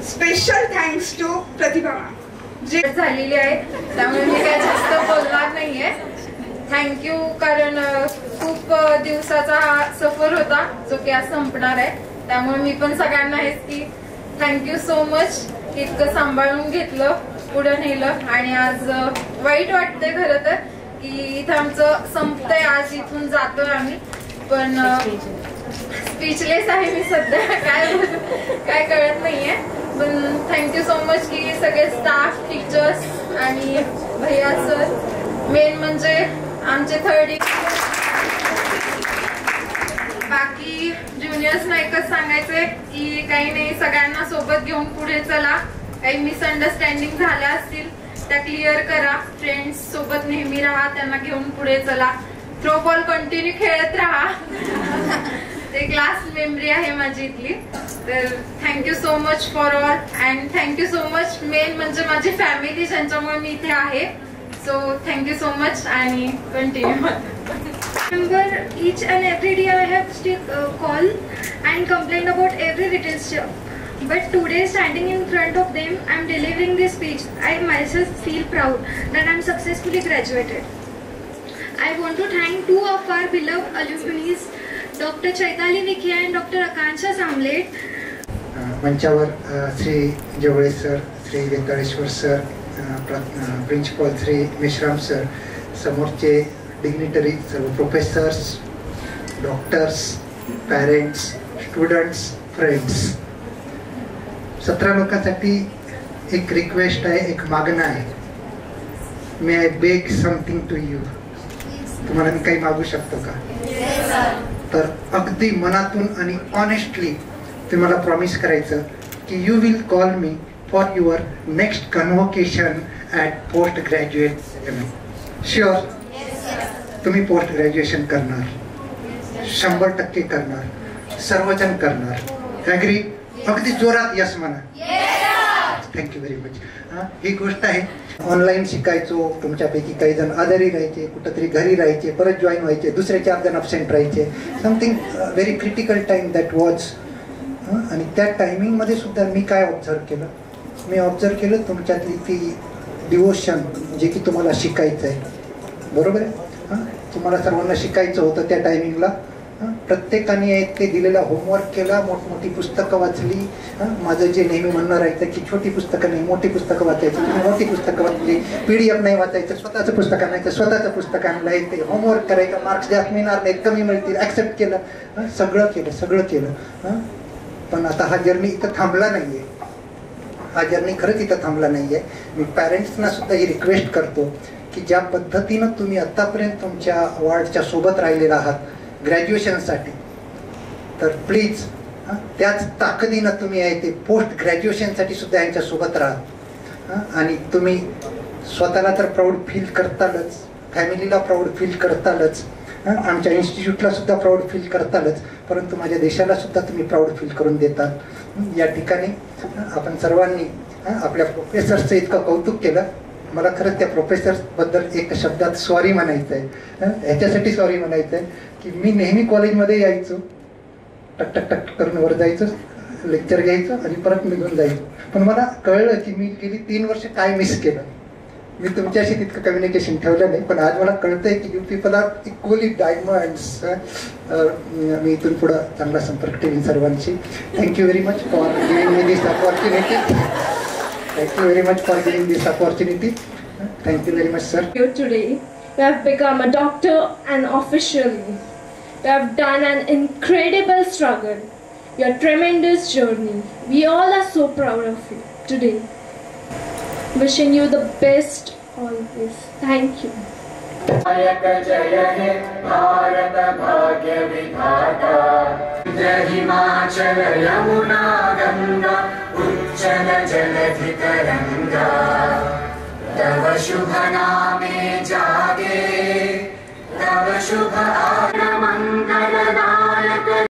special thanks to Pratibha ma'am जे झालेली आहे, त्यामुळे मी काय जास्त बोलणार नाहीये. थँक्यू, कारण खूप दिवसाचा हा सफर होता जो की आज संपणार आहे. त्यामुळे मी पण सगळ्यांना हेच की थँक्यू सो मच, इतकं सांभाळून घेतलं, पुढे नेलं. आणि आज वाईट वाटतंय खरं तर की इथं आमचं संपतंय, आज इथून जातोय आम्ही, पण स्पीचलेस आहे मी सध्या, काय कळत नाहीये. पण थँक्यू सो मच की सगळे स्टाफ, टीचर्स आणि भैया सर, मेन म्हणजे आमचे थर्ड इयर. बाकी ज्युनियर्सना एकच सांगायचंय की काही नाही, सगळ्यांना सोबत घेऊन पुढे चला. काही मिसअंडरस्टँडिंग झाल्या असतील त्या क्लिअर करा. फ्रेंड्स सोबत नेहमी राहा, त्यांना घेऊन पुढे चला. थ्रो बॉल कंटिन्यू खेळत राहा, ते क्लास मेमरी आहे माझी इथली. तर thank you so much for all and thank you so much main म्हणजे माझी फॅमिली, ज्यांच्यामुळे मी इथे आहे. सो थँक्यू सो मच आणि continue. Remember, each and every day I have still call and complained about every written stuff. But today, standing in front of them, I am delivering this speech. I myself feel proud that I am successfully graduated. I want to thank two of our beloved alumni, Dr. Chaitali Vikhe and Dr. Akansha Samlet. मंचावर Shri Jawale sir, Shri Venkateshwar sir, principal Shri Meshram sir, समोरचे dignitary, सर्व professors, doctors, parents, students, friends, 17 लोकांसाठी एक request आहे, एक मागणं आहे. May I beg something to you. तुम्हाला मी काही मागू शकतो का? तर अगदी मनातून आणि ऑनेस्टली तुम्हाला प्रॉमिस करायचं की you will call me for your next convocation at post graduate ceremony. Sure तुम्ही पोस्ट ग्रॅज्युएशन करणार, 100% करणार, सर्वजण करणार. ॲग्री? अगदी जोरात यस म्हणा. Thank you very much. ही गोष्ट आहे, ऑनलाईन शिकायचो, तुमच्यापैकी काही जण आजारी राहायचे, कुठंतरी घरी राहायचे, परत जॉईन व्हायचे, दुसरे 4 जण अबसेंट राहायचे. Something very critical time that was. आणि त्या टायमिंगमध्ये सुद्धा मी काय ऑब्झर्व केलं? मी ऑब्झर्व केलं तुमच्यातली ती डिवोशन, जे की तुम्हाला शिकायचं आहे. बरोबर आहे? तुम्हाला सर्वांना शिकायचं होतं त्या टायमिंगला, प्रत्येकाने ते दिलेला होमवर्क केला, मोठमोठी पुस्तकं वाचली. माझं जे नेहमी म्हणणं राहायचं की छोटी पुस्तकं नाही मोठी पुस्तकं वाचायची, तुम्ही मोठी पुस्तकं वाचली, PDF नाही वाचायचं, स्वतःचं पुस्तक आणायचं, स्वतःचं पुस्तक आणलं, ते होमवर्क करायचं, मार्क्स जास्त मिळणार नाहीत, कमी मिळतील, ॲक्सेप्ट केलं, सगळं केलं. पण आता हा जर्नी इथं थांबला नाहीये, हा जर्नी खरंच इथं थांबला नाहीये. मी पॅरेंट्सना सुद्धा ही रिक्वेस्ट करतो की ज्या पद्धतीनं तुम्ही आत्तापर्यंत तुमच्या वॉर्डच्या सोबत राहिलेला आहात ग्रॅज्युएशनसाठी, तर प्लीज त्याच ताकदीनं तुम्ही आहे ते पोस्ट ग्रॅज्युएशनसाठी सुद्धा यांच्यासोबत राहा. आणि तुम्ही स्वतःला तर प्राऊड फील करतालच, फॅमिलीला प्राऊड फील करतालच, आमच्या इन्स्टिट्यूटला सुद्धा प्राऊड फील करतालच, परंतु माझ्या देशाला सुद्धा तुम्ही प्राऊड फील करून देतात. या ठिकाणी आपण सर्वांनी आपल्या प्रोफेसरचं इतकं कौतुक केलं. मला खरंच त्या प्रोफेसर्सबद्दल एक शब्दात सॉरी म्हणायचं आहे. ह्याच्यासाठी सॉरी म्हणायचं आहे की मी नेहमी कॉलेजमध्ये यायचो, टक टक टक करून वर जायचं, लेक्चर घ्यायचं आणि परत निघून जायचो. पण मला कळलं की मी गेली 3 वर्ष काय मिस केलं. मी तुमच्याशी तितकं कम्युनिकेशन ठेवलं नाही, पण आज मला कळतंय की you people are equally diamonds. मी इथून पुढं चांगला संपर्क ठेवीन सर्वांशी. Thank you very much for giving me this opportunity. Thank you very much for giving this opportunity. Thank you very much, sir. Today, you have become a doctor and officially, you have done an incredible struggle, your tremendous journey. We all are so proud of you today. Wishing you the best always. Thank you. जय हे भारत भाग्य विधाता, जय हिमाचल यमुना गंगा उच्चल जलधि तरंगा, तव शुभ नामे जागे, तव शुभ आगमन मंगलदायक